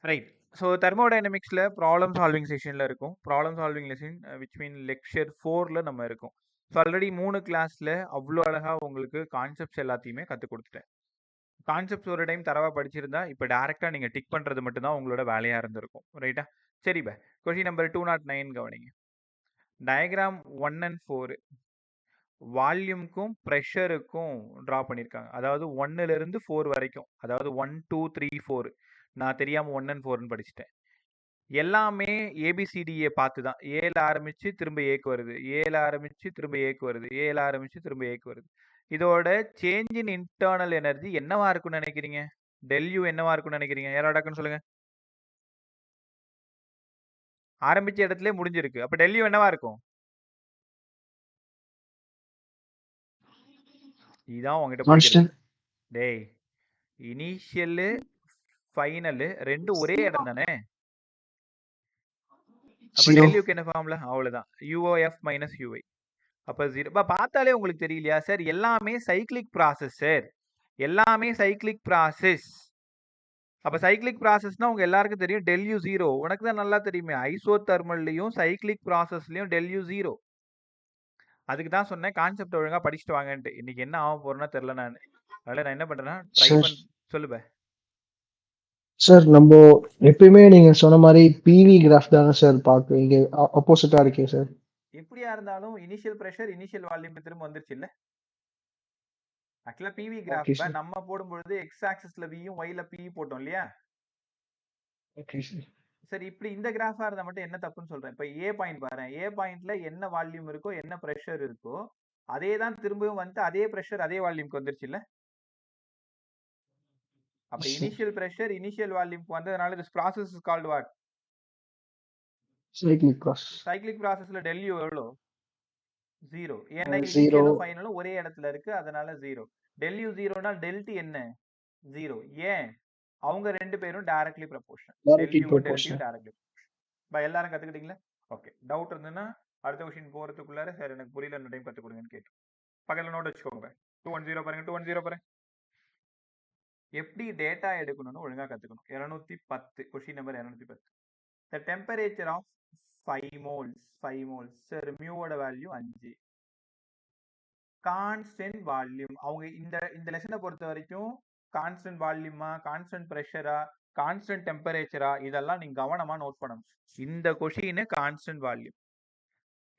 Right. So தெர்மோடைனமிக்ஸில் problem solving செஷனில் இருக்கும். Problem solving lesson which mean lecture 4ல் நம்ம இருக்கோம். ஸோ ஆல்ரெடி 3 கிளாஸில் அவ்வளோ அழகாக உங்களுக்கு கான்செப்ட்ஸ் எல்லாத்தையுமே கற்றுக் கொடுத்துட்டேன். கான்செப்ட்ஸ் ஒரு டைம் தரவா படிச்சிருந்தா இப்போ டேரெக்டாக நீங்கள் டிக் பண்ணுறது மட்டும்தான் உங்களோட வேலையாக இருந்திருக்கும். ரைட்டா? சரி பே. கொஷின் நம்பர் 209 கவனிங்க. டயக்ராம் 1 and 4 வால்யூம்க்கும் ப்ரெஷருக்கும் ட்ரா பண்ணியிருக்காங்க. அதாவது 1லேருந்து 4 வரைக்கும். அதாவது 1 2 3 4 நான் தெரியாமல் 1 and 4ன்னு படிச்சுட்டேன். எல்லாமே ஏபிசிடியை பார்த்து தான். ஏல ஆரம்பிச்சு திரும்ப ஏக்கு வருது, ஏல ஆரம்பிச்சு திரும்ப ஏக்கு வருது, ஏல ஆரம்பிச்சு திரும்ப ஏக்கு வருது. இதோட சேஞ்ச் இன் இன்டர்னல் எனர்ஜி என்னவா இருக்கும்னு நினைக்கிறீங்க? டெல்யூ என்னவா இருக்கும்னு நினைக்கிறீங்க? யாராடாக்குன்னு சொல்லுங்க. ஆரம்பிச்ச இடத்துல முடிஞ்சிருக்கு. அப்ப டெல்யூ என்னவா இருக்கும்? இதான் உங்ககிட்ட படிக்கிறது. டேய், இனிஷியலு ஃபைனலு ரெண்டும் ஒரே இடம் தானே. அப்ப டெல்யூக்கு என்ன ஃபார்முலா? அவ்வளவுதான். யூஓஎஃப் மைனஸ் யூஐ. அப்ப 0 பார்த்தாலே உங்களுக்கு தெரியலையா சார்? எல்லாமே சைக்கிளிக் ப்ராசஸ் சார். எல்லாமே சைக்கிளிக் ப்ராசஸ். அப்ப சைக்கிளிக் ப்ராசஸ்னா உங்க எல்லாருக்கும் தெரியும் டெல்யூ 0. உனக்கு தான் நல்லா தெரியுமே. ஐசோதெர்மல்லையும் சைக்கிளிக் ப்ராசஸ்லயும் டெல்யூ 0. அதுக்கு தான் சொன்னேன் கான்செப்ட் ஒழுங்கா படிச்சுட்டு வாங்கன்ட்டு. இன்னைக்கு என்ன ஆக போறேன்னா தெரியல நான். அதனால நான் என்ன பண்றேன்னா சொல்லுப. சார் நம்ம எப்பயுமே நீங்க சொன்ன மாதிரி பிவி கிராஃப் தானே சார் பார்க்குறீங்க. ஆப்போசிட்டா இருக்கே சார். எப்படியா இருந்தாலும் இனிஷியல் பிரஷர் இனிஷியல் வால்யூம் திரும்ப வந்துருச்சு இல்ல. ஆக்சுவலா பிவி கிராஃப் நம்ம போடும்பொழுது எக்ஸ் ஆக்சிஸ்ல வியும் ஒய்ல பி போட்டோம் இல்லையா. சரி, இப்படி இந்த கிராஃபா இருந்தா மட்டும் என்ன தப்புன்னு சொல்றேன். இப்ப ஏ பாயிண்ட் பாரு. ஏ பாயிண்ட்ல என்ன வால்யூம் இருக்கோ என்ன பிரஷர் இருக்கோ அதே தான் திரும்பவும் வந்து அதே பிரஷர் அதே வால்யூம்க்கு வந்துருச்சு இல்ல. அப்ப இனிஷியல் பிரஷர் இனிஷியல் வால்யூம்க்கு வந்ததுனால this process is called what? Cyclic process. Cyclic ப்ராசஸ்ல டெல்யூ எவ்வளோ? 0. ஏன்னா இனிஷியலும் ஃபைனலும் ஒரே இடத்துல இருக்கு, அதனால 0. டெல்யூ 0னா டெல்டி என்ன? 0. ஏன்? அவங்க ரெண்டு பேரும் டைரக்ட்லி ப்ரொபோர்ஷனல். டெல்யூவும் டெல்டியும் டைரக்ட்லி. எல்லாரும் கத்துக்கிட்டீங்களா? ஓகே. டவுட் இருந்ததுன்னா அடுத்த கொஸ்டின் போறதுக்குள்ளார சார் எனக்கு புரியல, இன்னும் டைம் கத்து கொடுங்கன்னு கேட்டு பக்கத்துல நோட் வச்சுக்கோங்க. 210 பாருங்க. 210 பாருங்க. எப்படி டேட்டா எடுக்கணும்னு ஒழுங்கா கத்துக்கணும். 210 question number 210. The temperature of 5 moles sir மியூவோட வேல்யூ 5. Constant volume. அவங்க இந்த லெசனை பொறுத்த வரைக்கும் கான்ஸ்டன்ட் வால்யூமா, கான்ஸ்டன்ட் ப்ரெஷரா, கான்ஸ்டன்ட் டெம்பரேச்சரா, இதெல்லாம் நீங்க கவனமா நோட் பண்ணணும். இந்த கொஷின் கான்ஸ்டன்ட் வால்யூம்.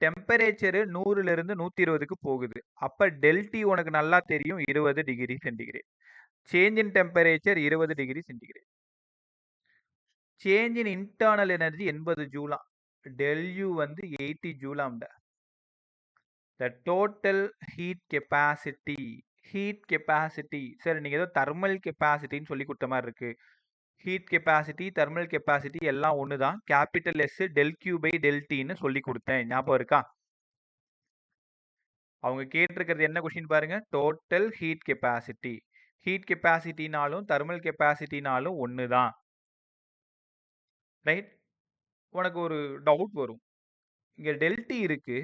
டெம்பரேச்சர் 100ல இருந்து 120க்கு போகுது. அப்ப டெல்டி உனக்கு நல்லா தெரியும் 20 degree centigrade. Change in temperature 20 degree centigrade. Change in internal energy 80 ஜூலா. டெல்யூ வந்து 80 ஜூலாம்டா. The total heat capacity sir நீங்க ஏதோ தெர்மல் கெப்பாசிட்டின்னு சொல்லி கொடுத்த மாதிரி இருக்கு. ஹீட் கெப்பாசிட்டி தெர்மல் கெப்பாசிட்டி எல்லாம் ஒண்ணுதான். Capital S del Q by del டின்னு சொல்லி கொடுத்தேன், ஞாபகம் இருக்கா? அவங்க கேட்டிருக்கிறது என்ன கொஸ்டின் பாருங்க. Total heat capacity. ஹீட் கெப்பாசிட்டினாலும் தெர்மல் கெப்பாசிட்டினாலும் ஒண்ணுதான். ரைட். உனக்கு ஒரு டவுட் வரும். இங்க டெல்டி இருக்கு,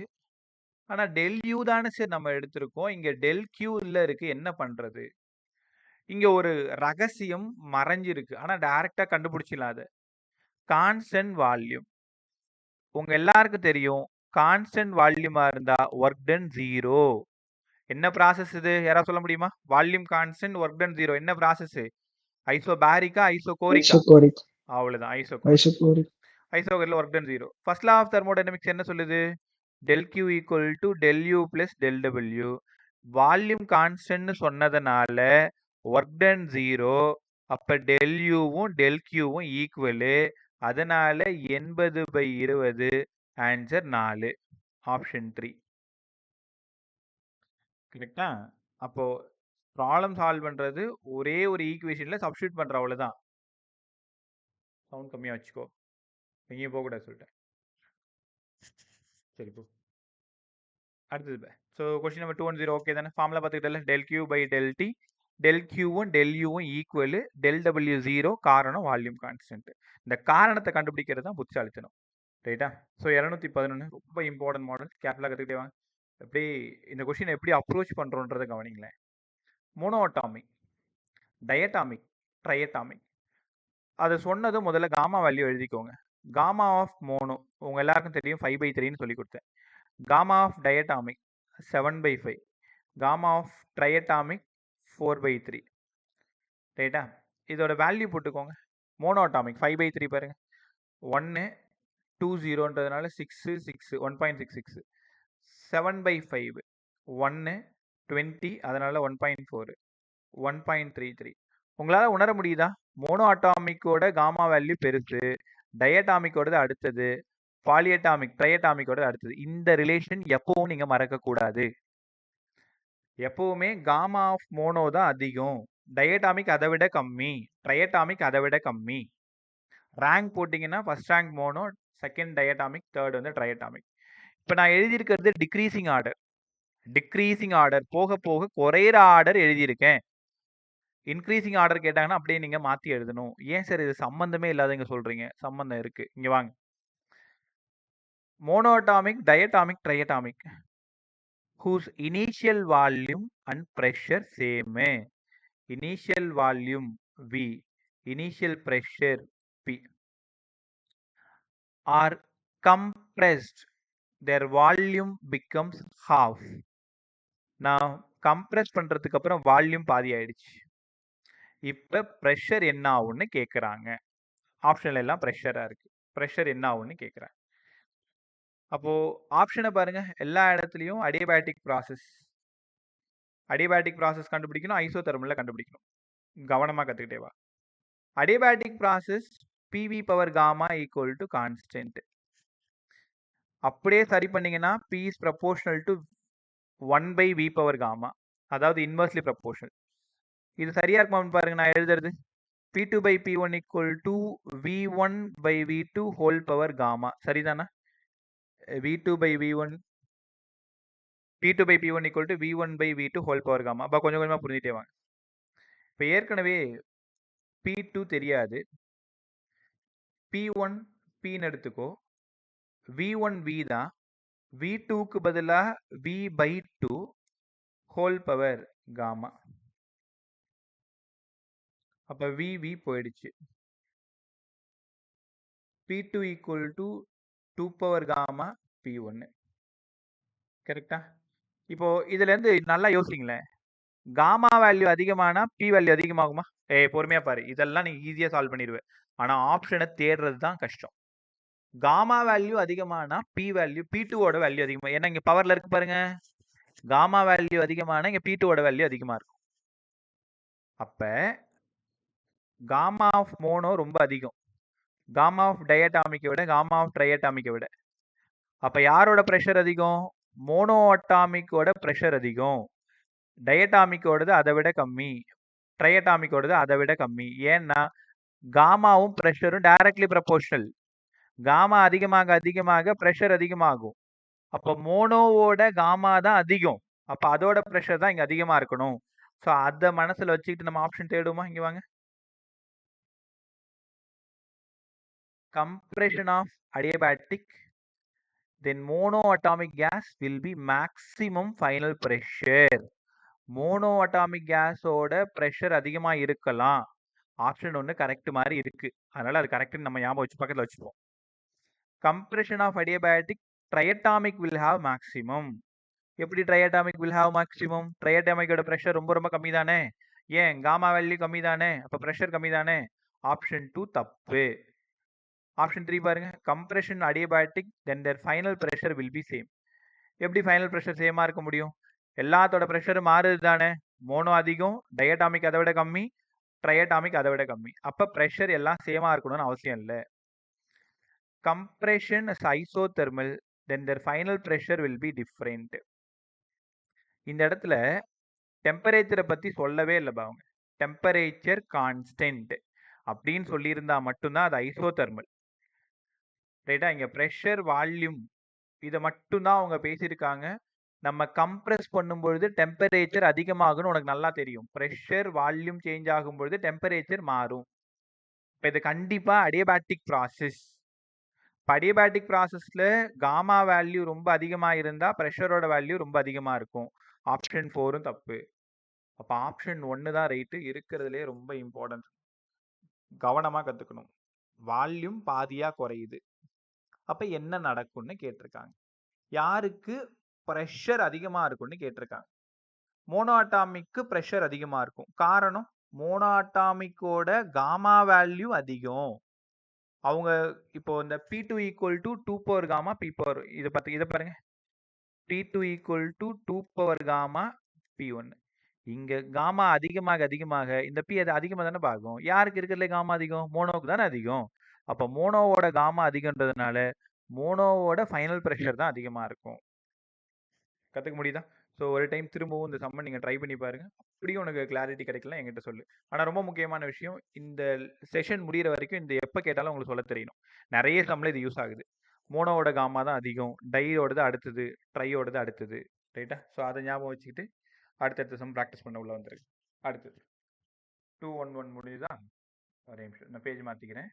ஆனா டெல்யூ தானே சார் நம்ம எடுத்திருக்கோம், இங்க டெல் கியூல இருக்கு, என்ன பண்றது? இங்க ஒரு ரகசியம் மறைஞ்சிருக்கு, ஆனா டைரக்டா கண்டுபிடிச்சிடலாம். அது கான்ஸ்டன்ட் வால்யூம். உங்க எல்லாருக்கும் தெரியும் கான்ஸ்டன்ட் வால்யூமா இருந்தா ஒர்க் டன் 0. என்ன ப்ராசஸ் இது? யாரா சொல்ல முடியுமா? வால்யூம் கான்ஸ்டன்ட் ஒர்க் டன் 0 என்ன ப்ராசஸ்? ஐசோபாரிக்கா ஐசோகோரிக்கா? அவ்வளவுதான், ஐசோகோரிக். ஐசோகோரிக்ல work done 0. First law of thermodynamics என்ன சொல்லுது? del Q equal to del U plus del W. Volume constant சொன்னதனால ஒர்க் டன் 0. அப்ப del Uவும் del Qவும் ஈக்குவல். அதனால 80/20. ஆன்சர் 4. ஆப்ஷன் 3. கரெக்டா? அப்போ ப்ராப்ளம் சால்வ் பண்றது ஒரே ஒரு ஈக்குவேஷன்ல சப்ஸ்டிட்யூட் பண்ற, அவ்வளவுதான். சவுண்ட் கம்மியா வச்சுக்கோ, எங்கேயும் போக கூடாது சொல்லிட்டேன். சரி போ. அடுத்தது. ஸோ கொஸ்டின் நம்பர் 210 ஓகே தானே? ஃபார்முலா பார்த்துக்கிட்டல del Q by del T. Del கியூவும் டெல் யூவும் ஈக்குவல். டெல் டபிள்யூ 0, காரணம் வால்யூம் கான்ஸ்டன்ட். இந்த காரணத்தை கண்டுபிடிக்கிறது தான் புத்திசாலித்தனம். ரைட்டா? ஸோ 211 ரொம்ப இம்பார்ட்டன்ட் மாடல். கேர்ஃபுல்லாக கற்றுக்கிட்டே வாங்க. எப்படி இந்த கொஸ்டின் எப்படி அப்ரோச் பண்ணுறோன்றதை கவனிங்களேன். Monoatomic, diatomic, triatomic. அதை சொன்னதும் முதல்ல காமா வேல்யூ எழுதிக்கோங்க. காமா ஆஃப் மோனோ உங்க எல்லாருக்கும் தெரியும் 5/3ன்னு சொல்லி கொடுத்தேன். Gamma of diatomic 7/5. Gamma of triatomic 4/3. ரைட்டா? இதோட வேல்யூ போட்டுக்கோங்க. மோனோ அட்டாமிக் 5/3 பாருங்க. 1 2 0ன்றதுனால 6 6 1.66. 7/5 1 20 அதனால 1.4 1.33. உங்களால உணர முடியுதா? மோனோ அட்டாமிக்கோட காமா வேல்யூ பெருசு, டயட்டாமிக்கோடது அடுத்தது, பாலியட்டாமிக் ட்ரையட்டாமிக்கோட அடுத்தது. இந்த ரிலேஷன் எப்பவும் நீங்க மறக்க கூடாது. எப்பவுமே காமா ஆஃப் மோனோ தான் அதிகம், டயட்டாமிக் அதை விட கம்மி, ட்ரையட்டாமிக் அதை விட கம்மி. ரேங்க் போட்டிங்கன்னா first rank mono, second diatomic, third வந்து ட்ரையட்டாமிக். இப்போ நான் எழுதியிருக்கிறது டிக்ரீசிங் ஆர்டர். டிக்ரீசிங் ஆர்டர் போக போக குறையிற ஆர்டர் எழுதியிருக்கேன். இன்க்ரீசிங் ஆர்டர் கேட்டாங்கன்னா அப்படியே நீங்க மாத்தி எழுதணும். ஏன் சார் இது சம்பந்தமே இல்லாதங்க சொல்றீங்க? சம்பந்தம் இருக்கு. இங்க வாங்க. Monoatomic, diatomic, triatomic whose initial volume and pressure same. Initial volume V, initial pressure P are compressed. Their volume becomes half. நான் கம்ப்ரஸ் பண்றதுக்கு அப்புறம் வால்யூம் பாதி ஆயிடுச்சு. இப்ப பிரஷர் என்ன ஆகும்னு கேக்குறாங்க. ஆப்ஷன்ல எல்லாம் பிரஷரா இருக்கு. பிரஷர் என்ன ஆகும்னு கேக்குறாங்க. அப்போ ஆப்ஷனை பாருங்க. எல்லா இடத்துலயும் அடியபேட்டிக் ப்ராசஸ். அடியபேட்டிக் ப்ராசஸ் கண்டுபிடிக்கணும், ஐசோதெர்மல்ல கண்டுபிடிக்கணும். கவனமா கத்துக்கிட்டே வா. Adiabatic process PV power gamma equal to constant. அப்படியே சரி பண்ணீங்கன்னா P is proportional to 1/V power gamma, அதாவது இன்வெர்ஸ்லி ப்ரொபோர்ஷனல். இது சரியா இருக்குமான்னு பாருங்க. நான் எழுதுறது P2/P1 equal to V1/V2 whole power gamma. சரிதானா? V2/V1 P2/P1 equal to V1/V2 whole power gamma. அப்ப கொஞ்சம் கொஞ்சமா புரிஞ்சுட்டே வாங்க. இப்ப ஏற்கனவே P2 தெரியாது. P1 Pன்னு எடுத்துக்கோ. V1 V தான். V2க்கு பதிலா V/2 whole power gamma. அப்ப V போயிடுச்சு. P2 equal to 2 power gamma P1. கரெக்டா? இப்போ இதுல இருந்து நல்லா யோசிங்களேன். காமா வேல்யூ அதிகமானா P வேல்யூ அதிகமாகுமா? பொறுமையா பாரு. இதெல்லாம் நீ ஈஸியா சால்வ் பண்ணிடுவ. ஆனா ஆப்ஷனை தேடுறது தான் கஷ்டம். காமா வேல்யூ அதிகமானா P வேல்யூ P2 ஓட வேல்யூ அதிகமா. ஏன்னா இங்க பவர்ல இருக்கு பாருங்க. காமா வேல்யூ அதிகமானா இங்க P2 ஓட வேல்யூ அதிகமா இருக்கும். அப்ப காமா ஆஃப் மோனோ ரொம்ப அதிகம். காமா ஆஃப் டயட்டாமிக்கை விட, காமா ஆஃப் ட்ரையட்டாமிக்கை விட. அப்ப யாரோட பிரஷர் அதிகம்? மோனோ அட்டாமிக்கோட பிரஷர் அதிகம். டயட்டாமிக்கோடது அதை விட கம்மி, ட்ரையட்டாமிக்கோடது அதை விட கம்மி. ஏன்னா காமாவும் பிரஷரும் டைரக்ட்லி ப்ரொபோர்ஷனல். காமா அதிகமாக அதிகமாக பிரஷர் அதிகமாகும். அப்போ மோனோவோட காமா தான் அதிகம். அப்ப அதோட பிரஷர் தான் இங்க அதிகமா இருக்கணும். ஸோ அதை மனசுல வச்சுக்கிட்டு நம்ம ஆப்ஷன் தேடுவோமா? இங்க வாங்க. Compression of adiabatic, then monoatomic gas will be maximum final pressure. Monoatomic கேஸோட பிரஷர் அதிகமா இருக்கலாம். ஆப்ஷன் ஒன்று கரெக்ட் மாதிரி இருக்கு. அதனால அது கரெக்ட் நம்ம ஞாபகம் வச்சு பக்கத்துல வச்சுப்போம். Compression of adiabatic triatomic will have maximum. எப்படி ட்ரையட்டாமிக் வில் ஹாவ் மேக்ஸிமம்? ட்ரையட்டாமிக்கோட பிரஷர் ரொம்ப ரொம்ப கம்மி தானே. ஏன்? காமா வேல்யூ கம்மி தானே. அப்ப பிரஷர் கம்மி தானே. ஆப்ஷன் 2 தப்பு. ஆப்ஷன் 3 பாருங்க. Compression adiabatic then there final pressure will be same. எப்படி ஃபைனல் பிரஷர் சேமா இருக்க முடியும்? எல்லாத்தோட பிரஷரும் மாறுது தானே. மோனோ அதிகம், டயட்டாமிக் அதை விட கம்மி, ட்ரையட்டாமிக் அதை விட கம்மி. அப்ப பிரஷர் எல்லாம் சேமா இருக்கணும்னு அவசியம் இல்லை. compression is isothermal, then their final pressure will be different. இந்த இடத்துல டெம்பரேச்சரை பத்தி சொல்லவே இல்லை பாவங்க. டெம்பரேச்சர் கான்ஸ்டன்ட் அப்படின்னு சொல்லியிருந்தா மட்டும்தான் அது ஐசோதெர்மல். ரைட்டா? இங்க பிரஷர் வால்யூம் இதை மட்டும்தான் அவங்க பேசியிருக்காங்க. நம்ம கம்ப்ரெஸ் பண்ணும்பொழுது டெம்பரேச்சர் அதிகமாகும்னு உனக்கு நல்லா தெரியும். பிரஷர் வால்யூம் சேஞ்ச் ஆகும்பொழுது டெம்பரேச்சர் மாறும். இப்போ இது கண்டிப்பா அடியபேட்டிக் ப்ராசஸ். அடியபேட்டிக் ப்ராசஸ்ல காமா வேல்யூ ரொம்ப அதிகமா இருந்தா பிரஷரோட வேல்யூ ரொம்ப அதிகமா இருக்கும். ஆப்ஷன் 4ம் தப்பு. அப்ப ஆப்ஷன் 1 தான் ரைட்டு. இருக்கிறதுலே ரொம்ப இம்பார்ட்டன்ட். கவனமா கத்துக்கணும். வால்யூம் பாதியா குறையுது. அப்ப என்ன நடக்கும்னு கேட்டிருக்காங்க. யாருக்கு பிரஷர் அதிகமா இருக்கும்னு கேட்டிருக்காங்க. மோனோ அட்டாமிக்கு பிரஷர் அதிகமா இருக்கும். காரணம் மோனோ அட்டாமிக்கோட காமா வேல்யூ அதிகம். அவங்க இப்போ இந்த P2 equal to 2 power gamma P power இதை பாருங்க. P2 equal to 2 power gamma P1. இங்க காமா அதிகமாக அதிகமாக இந்த P அது அதிகமாக தானே ஆகும். யாருக்கு இருக்கிறதுல காமா அதிகம்? மோனோவுக்கு தானே அதிகம். அப்ப மோனோவோட காமா அதிகன்றதுனால மோனோவோட ஃபைனல் பிரஷர் தான் அதிகமா இருக்கும். கத்துக்க முடியுதா? ஸோ ஒரு டைம் திரும்பவும் இந்த சம்ம நீங்க ட்ரை பண்ணி பாருங்க. அப்படியும் உனக்கு கிளாரிட்டி கிடைக்கல என்கிட்ட சொல்லு. ஆனா ரொம்ப முக்கியமான விஷயம், இந்த செஷன் முடியிற வரைக்கும் இந்த எப்ப கேட்டாலும் உங்களுக்கு சொல்ல தெரியணும். நிறைய சம்ல இது யூஸ் ஆகுது. மோனோவோட காமா தான் அதிகம், டையோடது அடுத்தது, ட்ரையோடது அடுத்தது. ரைட்டா? ஸோ அதை ஞாபகம் வச்சுக்கிட்டு அடுத்தடுத்த சம் ப்ராக்டிஸ் பண்ண உள்ள வந்துருக்கு. அடுத்தது 211 முடியுதா? ஒரே நிமிஷம் நான் பேஜ் மாத்திக்கிறேன்.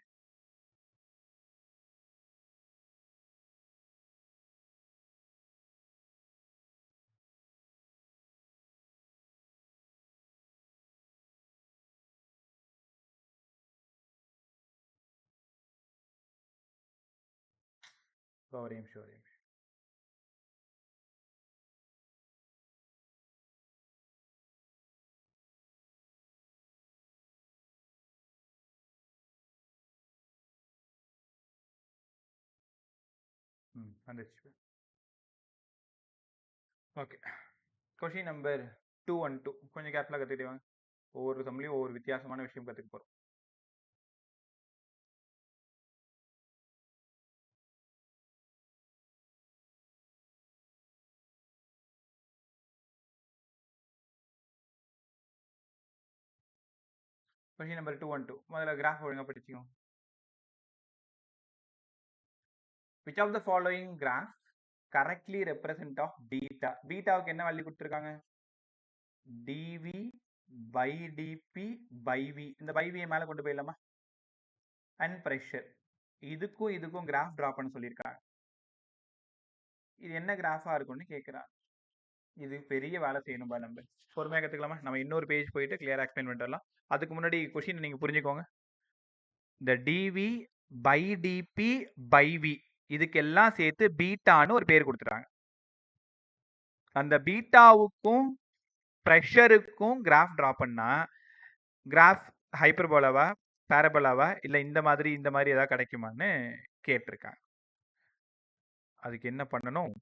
ஒரே நிமிஷம் ஒரே நிமிஷம். வந்துருச்சு. ஓகே. கொஷின் நம்பர் 212 கொஞ்சம் கேர்ஃபுல்லாக கற்றுக்கிட்டே வாங்க. ஒவ்வொரு சம்லையும் ஒவ்வொரு வித்தியாசமான விஷயம் கற்றுக்க போகிறோம். கொஷின் நம்பர் 212 முதல்ல கிராஃப் ஒழுங்காக படிச்சுக்கோங்க. Which of the following graph correctly represent of beta? பீட்டாவுக்கு என்ன வேல்யூ கொடுத்துருக்காங்க? dv by dp by v. இந்த by v மேலே கொண்டு போயிடலாமா? And pressure. இதுக்கும் கிராஃப் ட்ரா பண்ண சொல்லியிருக்காங்க. இது என்ன கிராஃபா இருக்கும்னு கேட்குறாங்க. இது பெரிய வேலை செய்யணும்பா. நம்ம பொறுமையாக கற்றுக்கலாமா? நம்ம இன்னொரு பேஜ் போயிட்டு கிளியராக எக்ஸ்பிளைன் பண்ணிடலாம். அதுக்கு முன்னாடி கொஷின் நீங்கள் புரிஞ்சுக்கோங்க. இந்த dv by dp by v இதுக்கெல்லாம் சேர்த்து பீட்டான்னு ஒரு பேர் கொடுத்துட்டாங்க. அந்த பீட்டாவுக்கும் ப்ரெஷருக்கும் கிராஃப் ட்ரா பண்ணா கிராஃப் ஹைப்பர்போலாவா பேரபோலாவா இல்லை இந்த மாதிரி ஏதாவது கிடைக்குமான்னு கேட்டிருக்காங்க. அதுக்கு என்ன பண்ணணும்?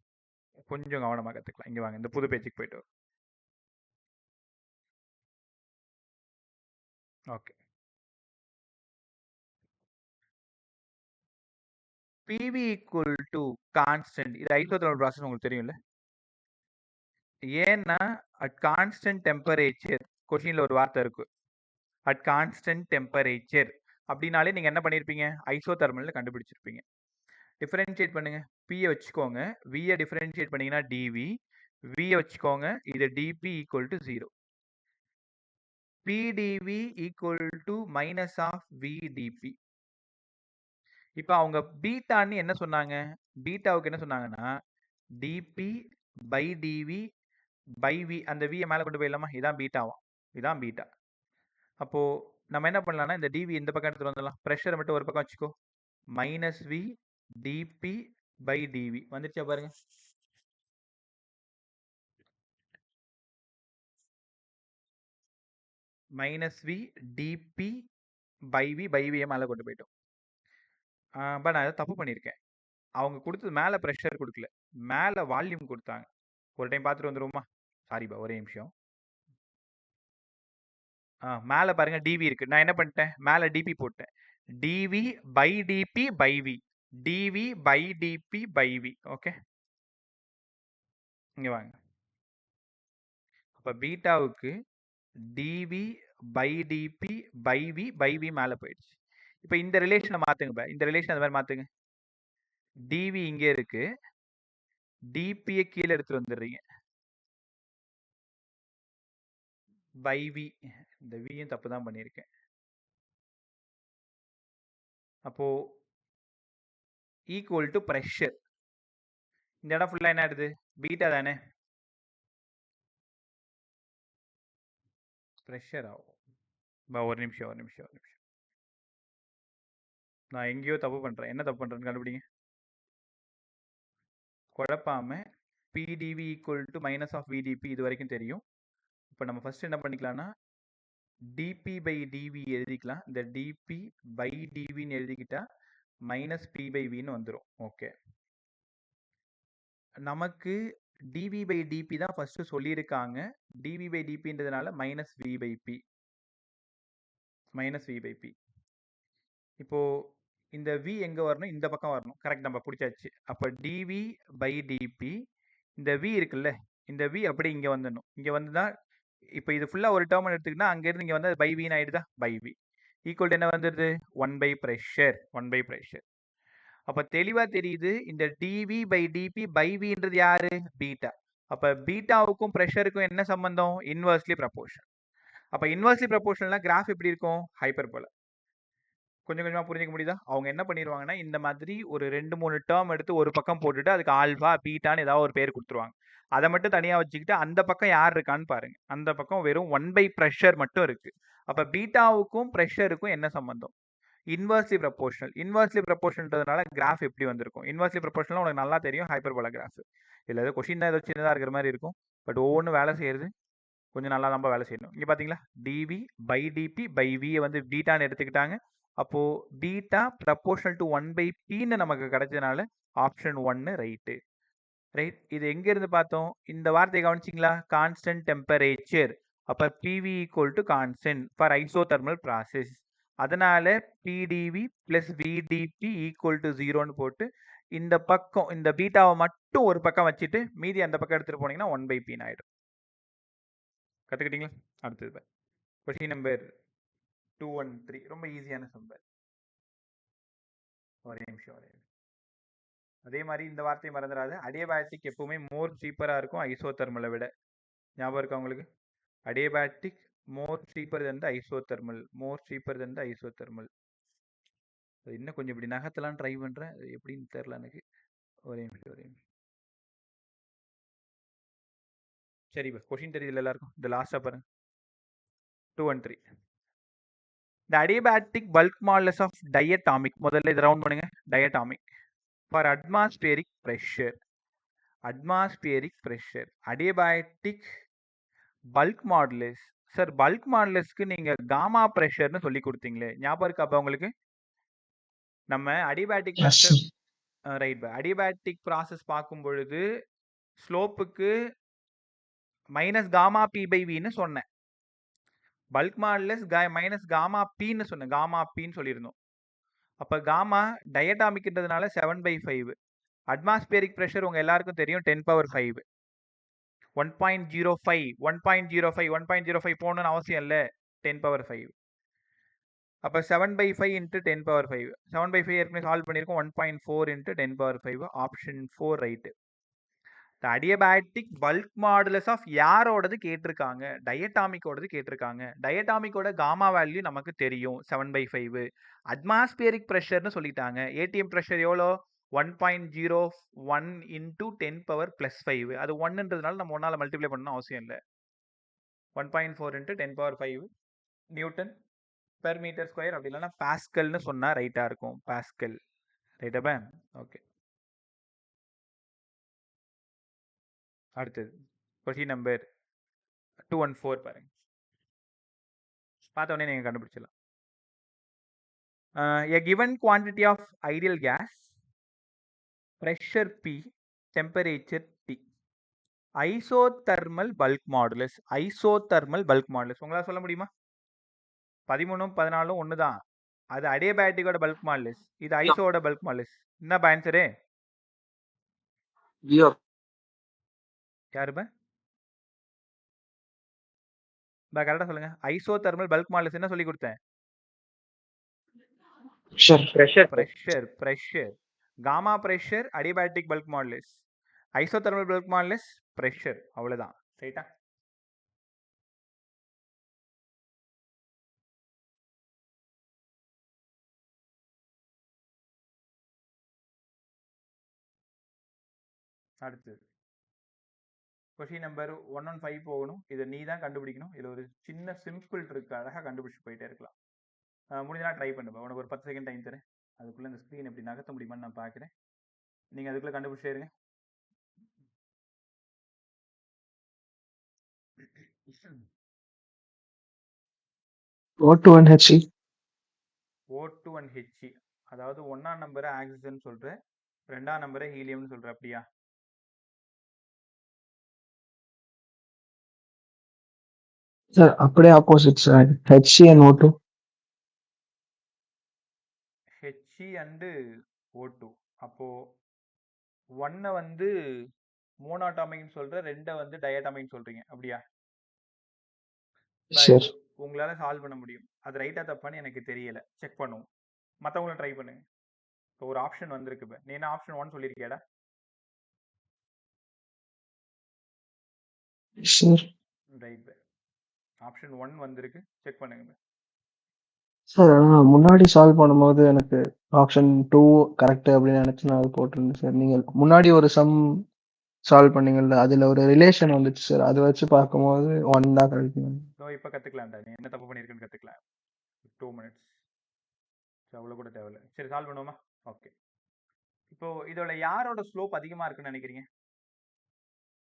கொஞ்சம் கவனமாக கற்றுக்கலாம். இங்கே வாங்க, இந்த புது பேஜுக்கு போயிட்டு வரும். Okay. PV equal to constant. இது ஐசோதர்மல் ப்ராசஸ் உங்களுக்கு தெரியும்ல. ஏன்னா அட் கான்ஸ்டன்ட் டெம்பரேச்சர், கொஸ்டின்ல ஒரு வார்த்தை இருக்கு, அட் கான்ஸ்டன்ட் டெம்பரேச்சர் அப்படின்னாலே நீங்க என்ன பண்ணிருப்பீங்க? ஐசோதர்மல்ல கண்டுபிடிச்சிருப்பீங்க. டிஃபரன்ஷியேட் பண்ணுங்க. P வச்சுக்கோங்க, V டிஃபரன்ஷியேட் பண்ணீங்கன்னா dV, V வச்சுக்கோங்க, இது dP equal to 0. PdV equal to minus of VdP. இப்போ அவங்க பீட்டான்னு என்ன சொன்னாங்க? பீட்டாவுக்கு என்ன சொன்னாங்கன்னா dP by dV by V. அந்த V மேலே கொண்டு போயிடலாமா? இதான் பீட்டாவாம். இதான் பீட்டா. அப்போ நம்ம என்ன பண்ணலாம்னா இந்த dV இந்த பக்கம் எடுத்துட்டு வந்துடலாம். ப்ரெஷர் மட்டும் ஒரு பக்கம் வச்சுக்கோ. Minus V dP by dV வந்துருச்சா பாருங்க. Minus V dP by V by V மேலே கொண்டு போயிட்டோம். பட் நான் தப்பு பண்ணியிருக்கேன். அவங்க கொடுத்தது மேலே ப்ரெஷர் கொடுக்கல, மேலே வால்யூம் கொடுத்தாங்க. ஒரு டைம் பார்த்துட்டு வந்துருவோமா? சாரிப்பா ஒரே நிமிஷம். மேலே பாருங்க dV இருக்கு. நான் என்ன பண்ணிட்டேன்? மேலே dP போட்டேன். dV by dP by V. dV by dP by V. Okay, இங்க வாங்க. அப்ப பீட்டாவுக்கு dV by dP by V by V மேலே போயிடுச்சு. இப்போ இந்த ரிலேஷனை மாத்துங்க. இந்த ரிலேஷன் அந்த மாதிரி மாத்துங்க. dV இங்கே இருக்கு, dP கீழே எடுத்துட்டு வந்துடுறீங்க. by V, இந்த V தப்பு தான் பண்ணியிருக்கேன். அப்போ ஈக்குவல் டு ப்ரெஷர். இந்த இடம் ஃபுல்லா என்ன ஆயிடுது? பீட்டா தானே, ப்ரெஷர் ஆகும். ஒரு நிமிஷம். நான் எங்கேயோ தப்பு பண்றேன். என்ன தப்பு பண்றேன்னு கண்டுபிடிங்க. குழப்பாம PdV equal to minus of VdP இது வரைக்கும் தெரியும். இப்போ நம்ம ஃபர்ஸ்ட் என்ன பண்ணிக்கலாம்னா dP பை dV எழுதிக்கலாம். இந்த dP பை dVன்னு எழுதிக்கிட்டா மைனஸ் P பை Vன்னு வந்துடும். ஓகே, நமக்கு dV பை dP தான் ஃபர்ஸ்ட் சொல்லியிருக்காங்க. dV பை dPன்றதுனால minus V by P, minus V by P. இப்போ இந்த V எங்க வரணும்? இந்த பக்கம் வரணும். கரெக்ட், நம்ம பிடிச்சாச்சு. அப்போ dV பை dP, இந்த V இருக்குல்ல, இந்த V அப்படி இங்க வந்துடணும். இங்க வந்துதான் இப்போ இது ஃபுல்லா ஒரு டேர்ம் எடுத்துக்கிட்டா அங்க இருந்து இங்க வந்து பை வின்னு ஆயிடுதா? பை வி ஈக்குவல் என்ன வந்துடுது? 1 பை ப்ரெஷர், 1 பை ப்ரெஷர். அப்ப தெளிவா தெரியுது இந்த dV பை dP பை வின்றது யாரு? பீட்டா. அப்ப பீட்டாவுக்கும் ப்ரெஷருக்கும் என்ன சம்பந்தம்? Inversely proportional. அப்ப இன்வெர்ஸ்லி ப்ரொபோர்ஷனல்னா கிராஃப் எப்படி இருக்கும்? ஹைப்பர்போலா. கொஞ்சம் கொஞ்சமா புரிஞ்சுக்க முடியுதா? அவங்க என்ன பண்ணிடுவாங்கன்னா இந்த மாதிரி ஒரு 2-3 டேர்ம் எடுத்து ஒரு பக்கம் போட்டுட்டு அதுக்கு ஆல்பா பீட்டான்னு ஏதாவது ஒரு பேர் கொடுத்துருவாங்க. அதை மட்டும் தனியா வச்சுக்கிட்டு அந்த பக்கம் யார் இருக்கான்னு பாருங்க. அந்த பக்கம் வெறும் 1 பை ப்ரெஷர் மட்டும் இருக்கு. அப்ப பீட்டாவுக்கும் ப்ரெஷருக்கும் என்ன சம்பந்தம்? Inversely proportional. இன்வெர்ஸ்லி ப்ரொபோர்ஷனல்ன்றதுனால கிராஃப் எப்படி வந்திருக்கும்? இன்வெர்ஸ்லி ப்ரொபோர்ஷனல் உனக்கு நல்லா தெரியும், ஹைப்பர்போலா கிராஃப். இல்ல ஏதோ கொஸ்டின் தான் ஏதோ சின்னதா இருக்கிற மாதிரி இருக்கும். பட் ஒவ்வொன்றும் வேலை செய்யறது கொஞ்சம் நல்லா நம்ம வேலை செய்யணும். இங்க பாத்தீங்களா dV by dP by V வந்து பீட்டான்னு எடுத்துக்கிட்டாங்க. அப்போ பீட்டா ப்ரொபோர்ஷனல் டு 1 பை Pன்னு நமக்கு கிடைச்சதுனால ஆப்ஷன் 1 ரைட்டு. ரைட், இது எங்க இருந்து பார்த்தோம்? இந்த வார்த்தையை கவனிச்சிங்களா? Constant temperature. அப்ப PV equal to constant for isothermal process. அதனால PdV plus VdP equal to 0ன்னு போட்டு இந்த பக்கம் இந்த பீட்டாவை மட்டும் ஒரு பக்கம் வச்சுட்டு மீதி அந்த பக்கம் எடுத்துட்டு போனீங்கன்னா 1 பை Pன்னு ஆயிடும். கத்துக்கிட்டீங்களா? அடுத்தது கொஸ்டின் நம்பர் 213. ரொம்ப ஈஸியான சம்பர். ஒரே நிமிஷம். அதே மாதிரி இந்த வார்த்தையை மறந்துடாது. அடியபேட்டிக் எப்பவுமே மோர் சீப்பரா இருக்கும் ஐசோதர்மலை விட. ஞாபகம் இருக்கா உங்களுக்கு? அடியபேட்டிக் மோர் சீப்பர் தன் ஐசோதர்மல், மோர் சீப்பர் தன் ஐசோதர்மல். அது இன்னும் கொஞ்சம் இப்படி நகத்தலாம் ட்ரை பண்றேன், அது எப்படின்னு தெரியல எனக்கு. ஒரே நிமிஷம். சரி, கொஸ்டின் தெரியல எல்லாருக்கும்? இந்த லாஸ்டா பாருங்க, 213. The adiabatic bulk modulus of diatomic, முதல்ல இது ரவுண்ட் பண்ணுங்க. diatomic for atmospheric pressure. atmospheric pressure adiabatic bulk modulus. Sir bulk மாடுலஸ்க்கு நீங்க காமா பிரஷர்னு சொல்லி கொடுத்தீங்களே, ஞாபகம் இருக்கா? அப்ப உங்களுக்கு நம்ம adiabatic pressure, right, adiabatic process பார்க்கும் பொழுது ஸ்லோப்புக்கு மைனஸ் காமா பி பை வின்னு சொன்னேன். பல்க் மாடுலஸ் மைனஸ் காமா பின்னு சொன்னேன், காமா பின்னு சொல்லியிருந்தோம். அப்ப காமா டயட்டாமிக்ன்றதுனால 7/5. அட்மாஸ்பியரிக் பிரஷர் உங்க எல்லாருக்கும் தெரியும் 10^5. 1.05 1.05 1.05 போகணும்னு அவசியம் இல்லை, 10^5. அப்ப 7/5 இன்ட்டு 10^5. 7/5 ஏற்கனவே சால்வ் பண்ணியிருக்கோம். 1.4 into 10^5. Option 4 right. Adiabatic bulk modulus of யாரோடது கேட்டிருக்காங்க? டயட்டாமிக்கோடது கேட்டிருக்காங்க. டயட்டாமிக்கோட காமா வேல்யூ நமக்கு தெரியும் 7/5. அட்மாஸ்பியரிக் ப்ரெஷர்னு சொல்லிட்டாங்க. ஏடிஎம் ப்ரெஷர் எவ்வளோ? 1.01 இன்டூ 10^5. அது 1ன்றதுனால நம்ம 1ஆல மல்டிப்ளை பண்ணணும் அவசியம் இல்லை. 1.4 into 10^5 newton per metre square, அப்படி இல்லைன்னா பாஸ்கல்னு சொன்னா ரைட்டா இருக்கும். பாஸ்கல், ரைட்டா? ஓகே, அடுத்தது கொஸ்டின் நம்பர் 214 பாருங்க. பார்த்த உடனே நீங்க கண்டுபிடிச்சிடலாம். A given quantity of ideal gas, pressure P, temperature T, isothermal bulk modulus. isothermal bulk modulus உங்களால சொல்ல முடியுமா? 13 14 ஒன்று தான். அது அடியபேட்டிக்கோட பல்க் மாடுலஸ், இது ஐசோட பல்க் மாடுலஸ். என்ன ஆன்சரு? யாருப்பா? கரெக்டா சொல்லுங்க. ஐசோதர்மல் பல்க் மாடுலஸ் என்ன சொல்லி கொடுத்தேன்? Pressure. Gamma pressure adiabatic bulk modulus, isothermal bulk modulus pressure, அவ்வளவுதான். ரைட்டா? அடுத்தது கொஸ்டின் நம்பர் 115 போகணும். இதை நீ தான் கண்டுபிடிக்கணும். இதுல ஒரு சின்ன சிம்பிள் இருக்கு, அழகா கண்டுபிடிச்சு போயிட்டே இருக்கலாம். முடிஞ்சா ட்ரை பண்ணுப்பா. உனக்கு ஒரு 10 செகண்ட் டைம் தரேன். அதுக்குள்ள இந்த ஸ்க்ரீன் எப்படி நகர்த்த முடியுமான்னு நான் பார்க்குறேன். நீங்க அதுக்குள்ள கண்டுபிடிச்சே இருங்க. O2 and He. O2 and He. அதாவது 1ஆம் நம்பரை ஆக்சிஜன் சொல்ற, 2ஆம் நம்பரை ஹீலியம்னு சொல்ற, அப்படியா? Sir, அப்படியே opposite sir. He and O2. He and O2. அப்போ 1 வந்து மோனோடாமிக்னு சொல்ற, 2 வந்து டயட்டாமிக்னு சொல்றீங்க, அப்படியா? Sure. உங்களால சால்வ் பண்ண முடியும். அது ரைட்டா தப்பான்னு எனக்கு தெரியல. செக் பண்ணுவோம். மற்றவங்களும் ட்ரை பண்ணுங்க. இப்போ ஒரு ஆப்ஷன் வந்திருக்கு. நீ என்ன ஆப்ஷன் 1 சொல்லியிருக்கியாடா? Sure. ரைட். ஆப்ஷன் 1 வந்திருக்கு. செக் பண்ணுங்க. சார் முன்னாடி சால்வ் பண்ணும்போது எனக்கு ஆப்ஷன் 2 கரெக்ட் அப்படின்னு நினைச்சு நான் அது போட்டிருந்தேன் சார். நீங்க முன்னாடி ஒரு சம் சால்வ் பண்ணீங்கல்ல, அதுல ஒரு ரிலேஷன் வந்துச்சு சார். அதை வச்சு பார்க்கும்போது 1 தான் கரெக்ட். இப்போ கத்துக்கலாம்டா. நீ என்ன தப்பு பண்ணியிருக்குன்னு கத்துக்கலாம். 2 மினிட்ஸ். அவ்வளோ கூட தேவையில்ல. சரி, சால்வ் பண்ணுவோமா? ஓகே. இப்போ இதோட யாரோட ஸ்லோப் அதிகமா இருக்குன்னு நினைக்கிறீங்க?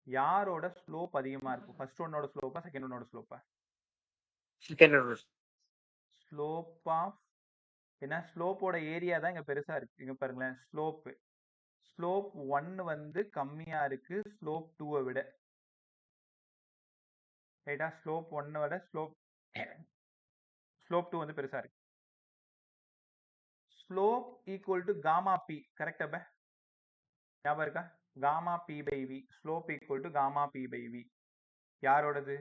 யாரோட ஸ்லோப் அதிகமா இருக்கும்? ஃபர்ஸ்ட் ஒன்னோட ஸ்லோப்பா, செகண்ட் ஒன்னோட ஸ்லோப்பா? Second one. ஸ்லோப் ஆஃப், ஏன்னா ஸ்லோப்போட ஏரியா தான் இங்க பெருசா இருக்கு. இங்க பாருங்களேன், ஸ்லோப் 1 வந்து கம்மியா இருக்கு ஸ்லோப் 2 விட. ரைட்டா? ஸ்லோப் 1 விட ஸ்லோப் 2 வந்து பெருசா இருக்கு. Slope equal to gamma P, கரெக்டா? ஞாபகம் இருக்கா? Gamma P by V. Slope equal to gamma P by V. யாரோடது?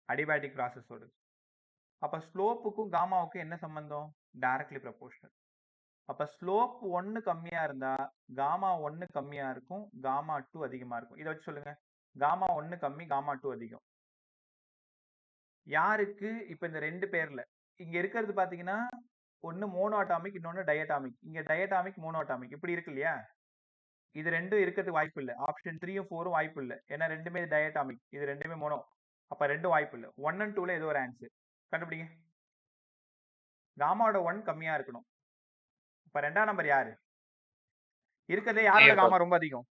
அடிபயாட்டிக் ப்ராசஸோடது. அப்ப ஸ்லோப்புக்கும் காமாவுக்கும் என்ன சம்பந்தம்? Directly proportional. அப்ப ஸ்லோப் 1 கம்மியா இருந்தா காமா 1 கம்மியா இருக்கும், காமா 2 அதிகமா இருக்கும். இதை வச்சு சொல்லுங்க. காமா 1 கம்மி, காமா 2 அதிகம். யாருக்கு? இப்ப இந்த 2 பேர்ல இங்க இருக்கிறது பாத்தீங்கன்னா, ஒன்னு மோனோ அட்டாமிக், இன்னொன்னு டயட்டாமிக். இங்க டயட்டாமிக், மோனோ அட்டாமிக் இப்படி இருக்கு இல்லையா? இது ரெண்டும் இருக்கிறதுக்கு வாய்ப்பு இல்லை. ஆப்ஷன் 3யும் 4ம் வாய்ப்பு இல்லை. ஏன்னா ரெண்டுமே டயட்டாமிக், இது ரெண்டுமே மோனோ. அப்ப ரெண்டும் வாய்ப்பு இல்லை. 1 and 2ல ஏதோ ஒரு ஆன்சர் கண்டுபிடிங்க. காமாவோட 1 கம்மியா இருக்கணும். இப்ப 2ஆம் நம்பர் யாரு? இருக்கிறதே யாரோட காமா ரொம்ப அதிகம்?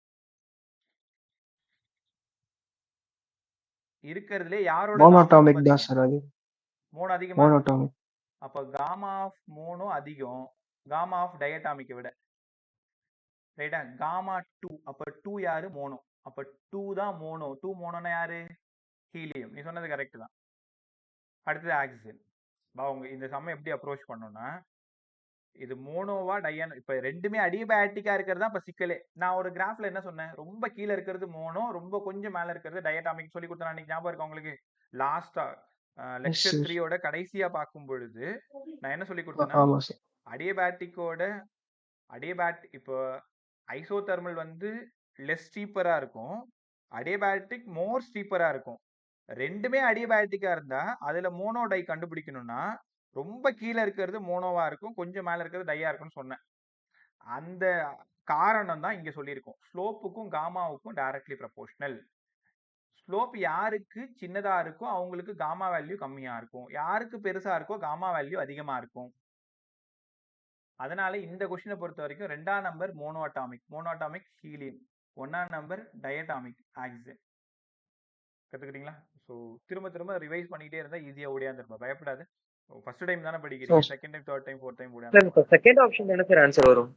இருக்கிறதுலே யாரோட மோனோடாமிக் தான் சார். அது மோனோ அதிகமா? மோனோடாமிக். அப்ப காமா ஆஃப் மோனோ அதிகம் காமா ஆஃப் டயட்டாமிக்கை விட. ரைட்டா? காமா 2. அப்ப 2 யாரு? மோனோ. அப்ப 2 தான் மோனோ. 2 மோனோனா யாரு? ஹீலியம். நீ சொன்னது கரெக்ட் தான். அடுத்தது ஆக்சிஜன். அவங்க இந்த சமயம் எப்படி அப்ரோச் பண்ணோம்னா, இது மோனோவா டயன், இப்ப ரெண்டுமே அடிபயாட்டிக்கா இருக்கிறது தான் இப்ப சிக்கலே. நான் ஒரு கிராஃப்ல என்ன சொன்னேன்? ரொம்ப கீழே இருக்கிறது மோனோ, ரொம்ப கொஞ்சம் மேல இருக்கிறது டயட்டாமிக் சொல்லி கொடுத்தேன். அன்னைக்கு ஞாபகம் இருக்கா உங்களுக்கு? லாஸ்டா லெக்சர் 3யோட கடைசியா பார்க்கும் பொழுது நான் என்ன சொல்லி கொடுத்தேன்னா, ஆமா சார். அடிபயாட்டிக்கோட இப்போ ஐசோதெர்மல் வந்து லெஸ் ஸ்டீப்பரா இருக்கும், அடிபயாட்டிக் மோர் ஸ்டீப்பரா இருக்கும். ரெண்டுமே அடிபயாட்டிக்கா இருந்தா அதுல மோனோ டை கண்டுபிடிக்கணும்னா ரொம்ப கீழே இருக்கிறது மோனோவா இருக்கும், கொஞ்சம் மேல இருக்கிறது டையா இருக்கும்னு சொன்னேன். அந்த காரணம் தான் இங்க சொல்லியிருக்கோம். ஸ்லோப்புக்கும் காமாவுக்கும் டைரக்ட்லி ப்ரொபோர்ஷனல். ஸ்லோப் யாருக்கு சின்னதா இருக்கோ அவங்களுக்கு காமா வேல்யூ கம்மியா இருக்கும், யாருக்கு பெருசா இருக்கோ காமா வேல்யூ அதிகமா இருக்கும். அதனால இந்த கொஸ்டினை பொறுத்த வரைக்கும் 2ஆம் நம்பர் மோனோ அட்டாமிக் ஹீலியம், 1ஆம் நம்பர் டயட்டாமிக் ஆக்சிஜன். கத்துக்கிட்டீங்களா? ஸோ திரும்ப திரும்ப ரிவைஸ் பண்ணிட்டே இருந்தா ஈஸியா ஓடியாந்துருப்பா. பயப்படாது. ஃபர்ஸ்ட் டைம் தானே படிக்கிறீங்க, second time, third time, fourth time ஓடியாந்து. சார் செகண்ட் ஆப்ஷன் தானே சார் ஆன்சர் வரும்?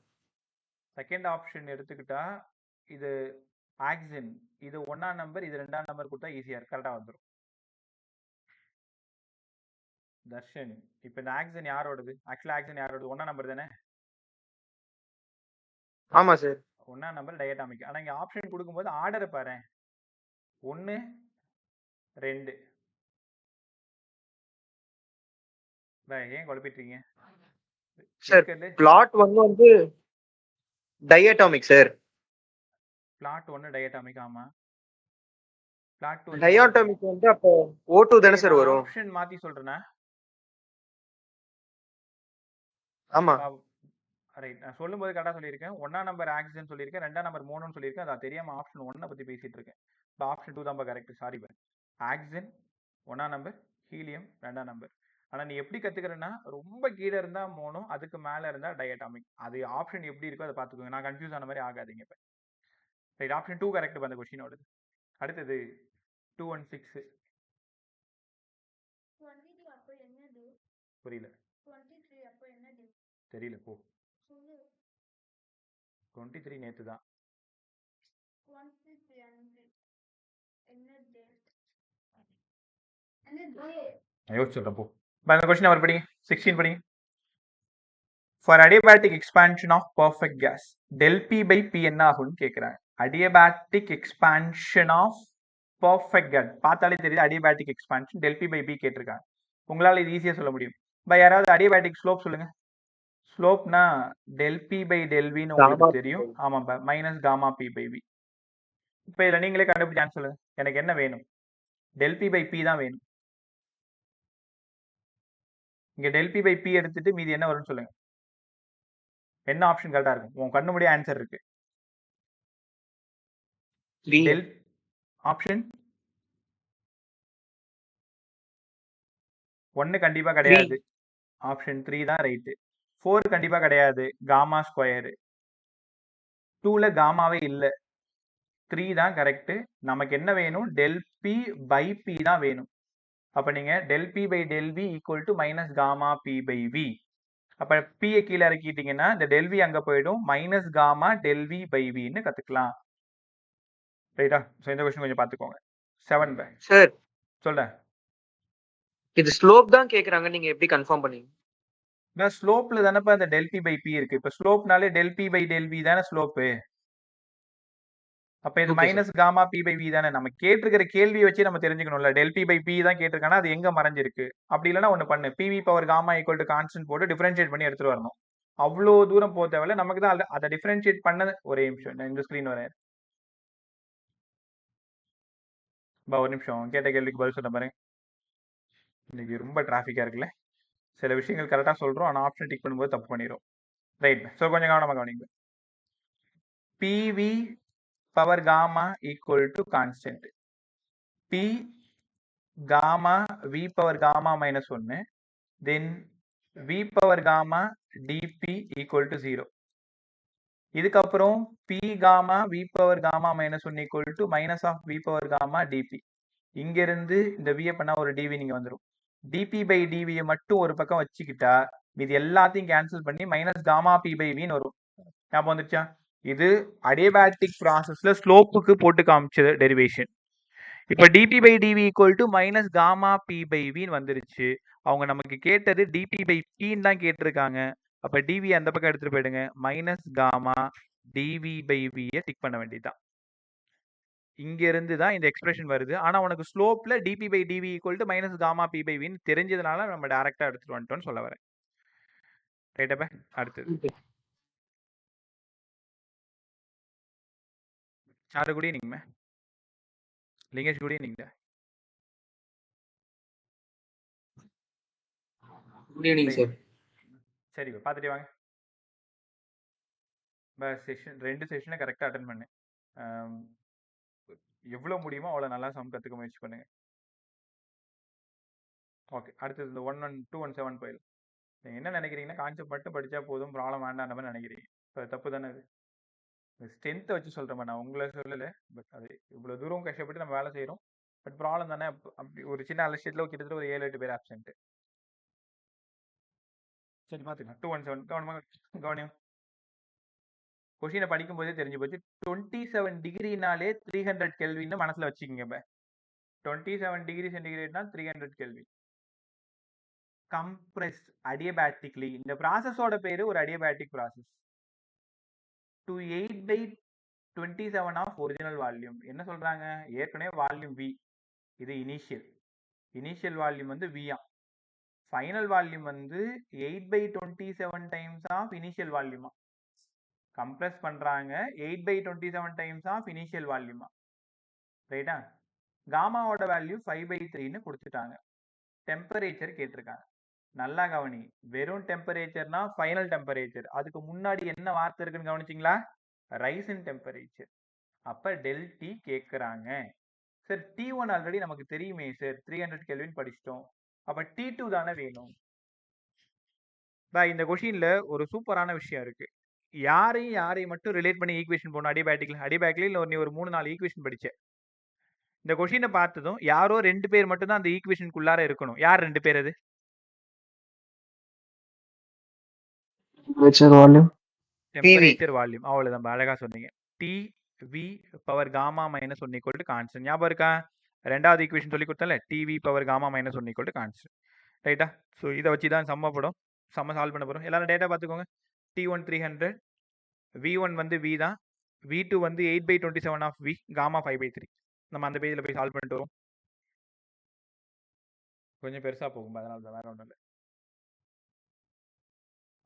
செகண்ட் ஆப்ஷன் எடுத்துக்கிட்டா இது ஆக்சிஜன், இது 1ஆம் நம்பர், இது 2ஆம் நம்பர் கொடுத்தா ஈஸியா கரெக்டா வந்துடும். தர்ஷன், இப்போ இந்த ஆக்சிஜன் யாரோடது? ஆக்சுவலா ஆக்சிஜன் யாரோடது? 1ஆம் நம்பர் தானே? ஆமா சார். 1ஆம் நம்பர் டயட்டாமிக். ஆனா இங்க ஆப்ஷன் கொடுக்கும்போது ஆர்டரை பாரு, 1 2. ஏன் குழப்பிட்டீங்க சார்? பிளாட் 1 வந்து டயட்டாமிக் சார். Plot 1 diatomic. ஆமா, பிளாட் 2 டயட்டாமிக் வந்து அப்போ O2 தானே சார் வரும்? ஆப்ஷன் மாத்தி சொல்றேனா? ஆமா ரைட். நான் சொல்லும்போது கரெக்டா சொல்லியிருக்கேன். 1ஆம் நம்பர் ஆக்சிஜன் சொல்லியிருக்கேன், 2ஆம் நம்பர் மோனோன்னு சொல்லியிருக்கேன். அதான் தெரியாம ஆப்ஷன் 1 பத்தி பேசிட்டு இருக்கேன். ஆப்ஷன் 2 தான் கரெக்ட். Sorry bye. ஆக்சிஜன் 1ஆம் நம்பர், ஹீலியம் 2ஆம் நம்பர். ஆனா நீ எப்படி கத்துக்கிறேன்னா ரொம்ப கீழே இருந்தா மோனோ, அதுக்கு மேல இருந்தா டயட்டாமிக். அது ஆப்ஷன் எப்படி இருக்கோ அதை பார்த்துக்கோங்க. நான் கன்ஃபியூஸ் ஆன மாதிரி ஆகாதீங்க. இப்போ ரைட், ஆப்ஷன் 2 கரெக்ட் அந்த கொஸ்டினோட. அடுத்தது 216. புரியல. தெரியல போ. 23 நேத்து தான். யோசிச்சு சொல்றேன் போ. அந்த கொஸ்டின் அவர் படிங்க. 16 படிங்க. For adiabatic expansion of perfect gas, del P by P என்ன ஆகும்னு கேட்குறாங்க. adiabatic expansion of perfect gas பார்த்தாலே தெரியுது. adiabatic expansion del P by P கேட்டிருக்காங்க. உங்களால இது ஈஸியா சொல்ல முடியும். பை யாராவது adiabatic ஸ்லோப் சொல்லுங்க. ஸ்லோப்னா del P by del V ன்னு உங்களுக்கு தெரியும். ஆமாம் பா, minus gamma P by V. இப்போ இதில் நீங்களே கண்டுபிடிச்சு ஆன்சர் சொல்லுங்க. எனக்கு என்ன வேணும்? del P by P தான் வேணும். இங்க del P by P எடுத்துட்டு மீதி என்ன வரும்னு சொல்லுங்க. என்ன ஆப்ஷன் கரெக்டா இருக்கும்? உன் கண்ணு முடிய ஆன்சர் இருக்கு. டெல் ஆப்ஷன் 1 கண்டிப்பா கிடையாது. ஆப்ஷன் 3 தான் ரைட். 4 கண்டிப்பா கிடையாது. Gamma square. 2ல காமாவே இல்ல. 3 தான் கரெக்ட். நமக்கு என்ன வேணும்? del P by P தான் வேணும். அப்ப நீங்க del P by del V equal to minus gamma P by V. அப்ப P கீழே இறக்கிட்டீங்கன்னா இந்த del V அங்க போயிடும். Minus gamma del V by V ன்னு கத்துக்கலாம். ரைட்டா? சோ இந்த क्वेश्चन கொஞ்சம் பாத்துக்கோங்க. 7 பை சார் சொல்றேன். இது ஸ்லோப் தான் கேக்குறாங்க, நீங்க எப்படி கன்ஃபார்ம் பண்ணீங்க? நான் ஸ்லோப்ல தானப்பா இந்த del P by P இருக்கு. இப்ப ஸ்லோப்னாலே del P by del V தானே ஸ்லோப். அப்ப இது minus gamma P by V தானே. நம்ம கேட்டிருக்கிற கேள்வியை வச்சு நம்ம தெரிஞ்சுக்கணும்ல. del P by P தான் கேட்டிருக்கானா அது எங்க மறைஞ்சிருக்கு? அப்படி இல்லைன்னா ஒண்ணு பண்ணு, PV power gamma equal to constant போட்டு டிஃபரன்ஷியேட் பண்ணி எடுத்துட்டு வரணும். அவ்வளோ தூரம் போக தேவையில்ல. நமக்கு தான் அதை டிஃபரன்ஷியேட் பண்ண ஒரே நிமிஷம். இந்த ஸ்கிரீன் வரேன். ஒரு நிமிஷம். கேட்ட கேள்விக்கு பதில் சொல்ல பாருங்க. இன்னைக்கு ரொம்ப டிராஃபிக்கா இருக்குல்ல. சில விஷயங்கள் கரெக்டா சொல்றோம், ஆனா ஆப்ஷன் டிக் பண்ணும்போது தப்பு பண்ணிடும். ரைட். ஸோ கொஞ்சம் கவனமா கவனிங்க. PV power gamma equal to constant. P gamma V power gamma minus 1. Then V power gamma dP equal to 0. இதுக்கப்புறம் P gamma V power gamma minus 1 equal to minus of V power gamma dP. இங்க இருந்து இந்த V பண்ணா ஒரு dV நீங்க வந்துரும். dP by dV மட்டும் ஒரு பக்கம் வச்சுக்கிட்டா இது எல்லாத்தையும் கேன்சல் பண்ணி minus gamma P by V ன்னு வரும். ஞாபகம் வந்துச்சா? இது அடியபேட்டிக் ப்ராசஸ்ல ஸ்லோப்புக்கு போட்டு காமிச்சது டெரிவேஷன். இப்ப dP by dV equal to minus gamma P by V வந்துருச்சு. அவங்க நமக்கு கேட்டது dP by P தான் கேட்டிருக்காங்க. அப்ப dV அந்த பக்கம் எடுத்துட்டு போயிடுங்க. Minus gamma dV by V tick பண்ண வேண்டியதுதான். இங்க இருந்து தான் இந்த எக்ஸ்பிரஷன் வருது. ஆனா உனக்கு ஸ்லோப்ல dP by dV equal to minus gamma P by V தெரிஞ்சதுனால நம்ம டைரக்டா எடுத்துட்டு வந்துட்டோம்னு சொல்ல வரேன். ரைட்டா? அடுத்தது யாரு கூட நீங்க லிங்கேஷ் கூட நீங்க குட் ஈவினிங் சார். சரி பார்த்துட்டு வாங்க. செஷன் 2 செஷனை கரெக்டாக அட்டன் பண்ணு. எவ்வளோ முடியுமோ அவ்வளோ நல்லா சம் கற்றுக்க முயற்சி பண்ணுங்க. ஓகே, அடுத்தது இந்த 217 போயிடும். நீங்கள் என்ன நினைக்கிறீங்கன்னா கான்செப்ட் மட்டும் படித்தா போதும், ப்ராப்ளம் வேண்டாம் மாதிரி நினைக்கிறீங்க. இப்போ தப்பு தானே அது. ஸ்ட்ரென்த்தை வச்சு சொல்கிறேன், நான் உங்களை சொல்லலை. பட் அது இவ்வளோ தூரம் கஷ்டப்பட்டு நம்ம வேலை செய்கிறோம். பட் ப்ராப்ளம் தானே. அப்படி ஒரு சின்ன அலட்சியத்தில் கிட்டத்தட்ட ஒரு 7-8 பேர் ஆப்சென்ட். சரி பார்த்துக்கலாம். 217 கவனியம். கொஷினை படிக்கும் போதே தெரிஞ்சு போச்சு. 27 டிகிரினாலே 300 கெல்வின்னு மனசுல வச்சுக்கோங்க. இப்போ 27 டிகிரி சென்டிகிரேட்னா 300 கெல்வின். Compressed adiabatically. இந்த ப்ராசஸோட பேரு ஒரு adiabatic process. To 8/27 of original volume. என்ன சொல்றாங்க? ஏற்கனவே வால்யூம் V, இது இனிஷியல் வால்யூம் வந்து V ஆ. ஃபைனல் வால்யூம் வந்து 8/27 டைம்ஸ் ஆஃப் இனிஷியல் வால்யூமா. கம்ப்ரெஸ் பண்றாங்க 8/27 டைம்ஸ் ஆஃப் இனிஷியல் வால்யூமா. ரைட்டா? காமாவோட வேல்யூ 5/3ன்னு கொடுத்துட்டாங்க. டெம்பரேச்சர் கேட்டிருக்காங்க. நல்லா கவனி. வெறும் டெம்பரேச்சர்னா ஃபைனல் டெம்பரேச்சர். அதுக்கு முன்னாடி என்ன வார்த்தை இருக்குன்னு கவனிச்சிங்களா? ரைஸ் இன் டெம்பரேச்சர். அப்ப ΔT கேட்குறாங்க. சார் T1 ஆல்ரெடி நமக்கு தெரியுமே சார், 300 கெல்வின் படிச்சிட்டோம். அப்ப T2 தானே வேணும். இந்த கொஷின்ல ஒரு சூப்பரான விஷயம் இருக்கு. யாரையும் மட்டும் ரிலேட் பண்ணி ஈக்குவேஷன் போடணும் அடிபேக்ல இல்ல நீ ஒரு 3-4 ஈக்குவேஷன் படிச்ச. இந்த கொஷினை பார்த்ததும் யாரோ 2 பேர் மட்டும் தான் அந்த ஈக்குவேஷனுக்குள்ளார இருக்கணும். யார் 2 பேர் அது? Temperature volume temperature volume. அவ்வளவுதான், அழகா சொன்னீங்க. TV power gamma minus 1 equal to constant. ஞாபகம் இருக்கா? ரெண்டாவது ஈக்குவேஷன் சொல்லி கொடுத்தல, TV power gamma minus 1 equal to constant. ரைட்டா? ஸோ இதை வச்சு தான் சம்ம சால்வ் பண்ண போறோம். எல்லாரும் டேட்டா பார்த்துக்கோங்க. T1 300, V1 வந்து V தான், V2 வந்து 8/27 ஆஃப் V, காமா 5/3. நம்ம அந்த பேஜில் போய் சால்வ் பண்ணிட்டு வரோம். கொஞ்சம் பெருசா போகும், அதனால தான், வேற ஒன்றும் இல்லை.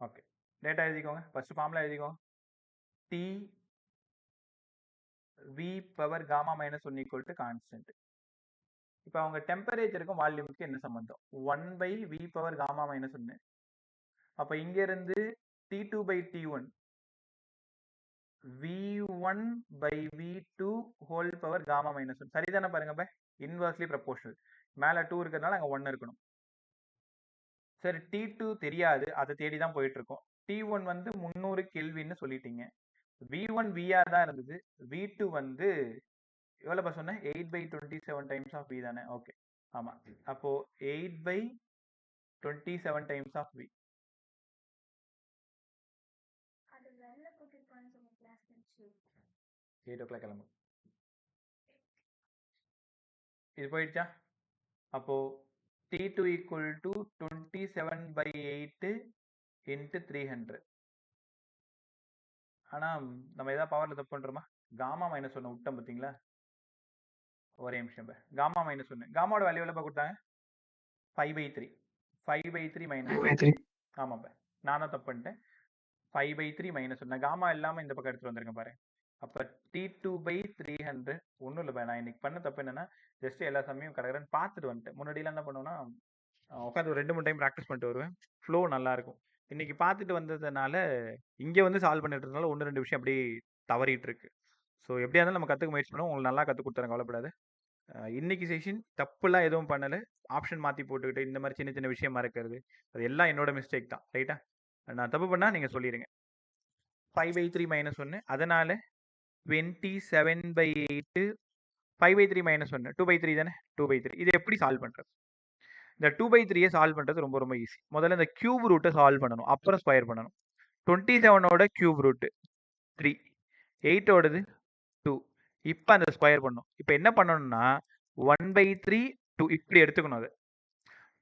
ஓகே, டேட்டா எழுதிக்கோங்க. ஃபர்ஸ்ட் ஃபார்முலா எழுதிக்கோங்க. T V power gamma minus 1 equal to constant. இப்போ அவங்க டெம்பரேச்சருக்கும் வால்யூமுக்கு என்ன சம்பந்தம்? 1/V power gamma minus 1. அப்போ இங்க இருந்து T2/T1 V1/V2 whole power gamma minus 1. சரிதானே? பாருங்க, பை இன்வெர்ஸ்லி ப்ரொபோர்ஷனல். மேல 2 இருக்கிறதுனால அங்க 1 இருக்கணும். சரி, T2 தெரியாது, அதை தேடி தான் போயிட்டு இருக்கோம். T1 வந்து 300 கெல்வின்னு சொல்லிட்டீங்க. V1 VR தான் இருந்தது. V2 வந்து எவ்வளவு சொன்னேன்? 8/27 டைம்ஸ் ஆஃப் V தானே? ஓகே, ஆமா. அப்போ 8/27 டைம்ஸ் ஆஃப் V. அது வெல்ல போட்டு பாருங்க கிளாஸ் முடிச்சு 8 o'clock கிளம்பு. இது போயிடுச்சா? அப்போ T2 ஈக்குவல் டு 27/8 இன்ட்டு 300. ஆனா நம்ம ஏதாவது பவர்ல தப்பு பண்றோமா? காமா மைனஸ் 1 விட்டோம் பார்த்தீங்களா? ஒரே நிமிஷம். காமா மைனஸ் 1, காமாவோட வேல்யூ எவ்வளவு கொடுத்தாங்க? 5/3. 5/3 மைனஸ், ஆமாப்பா நான் தான் தப்பு பண்ணிட்டேன். 5/3 மைனஸ் 1. காமா இல்லாம இந்த பக்கம் எடுத்துட்டு வந்திருக்கேன் பாரு. அப்ப T2/300 ஒன்றும் இல்லைப்பா. நான் இன்னைக்கு பண்ண தப்பு என்னன்னா, ஜஸ்ட் எல்லா சமயம் கடற்கடன் பார்த்துட்டு வந்துட்டேன். முன்னாடிலாம் என்ன பண்ணுவேன்னா, உட்காந்து ஒரு 2-3 டைம் ப்ராக்டிஸ் பண்ணிட்டு வருவேன். ஃப்ளோ நல்லா இருக்கும். இன்னைக்கு பார்த்துட்டு வந்ததுனால இங்கே வந்து சால்வ் பண்ணிட்டு இருந்தனால 1-2 விஷயம் அப்படியே தவறிட்டு இருக்கு. ஸோ எப்படியா இருந்தாலும் நம்ம கற்றுக்க முயற்சி பண்ணுவோம். உங்களுக்கு நல்லா கற்றுக் கொடுத்துறேன், கவலைப்படாது. இன்னைக்கு செஷன் தப்புலாம் எதுவும் பண்ணலை. ஆப்ஷன் மாற்றி போட்டுக்கிட்டு இந்த மாதிரி சின்ன சின்ன விஷயம் மறக்கிறது, அது எல்லாம் என்னோட மிஸ்டேக் தான். ரைட்டா? நான் தப்பு பண்ணால் நீங்கள் சொல்லிடுங்க. 5/3 மைனஸ் 1, அதனால 27/8. 5/3 மைனஸ் 1 2/3 தானே? 2/3. இது எப்படி சால்வ் பண்ணுறது? இந்த 2/3 சால்வ் பண்ணுறது ரொம்ப ரொம்ப ஈஸி. முதல்ல இந்த கியூப் ரூட்டை சால்வ் பண்ணணும், அப்புறம் ஸ்கொயர் பண்ணணும். 27ஓட கியூப் ரூட்டு 3, 8ஓடது 2. இப்போ அந்த ஸ்கொயர் பண்ணணும். இப்போ என்ன பண்ணணும்னா 1/3 2 இப்படி எடுத்துக்கணும். அது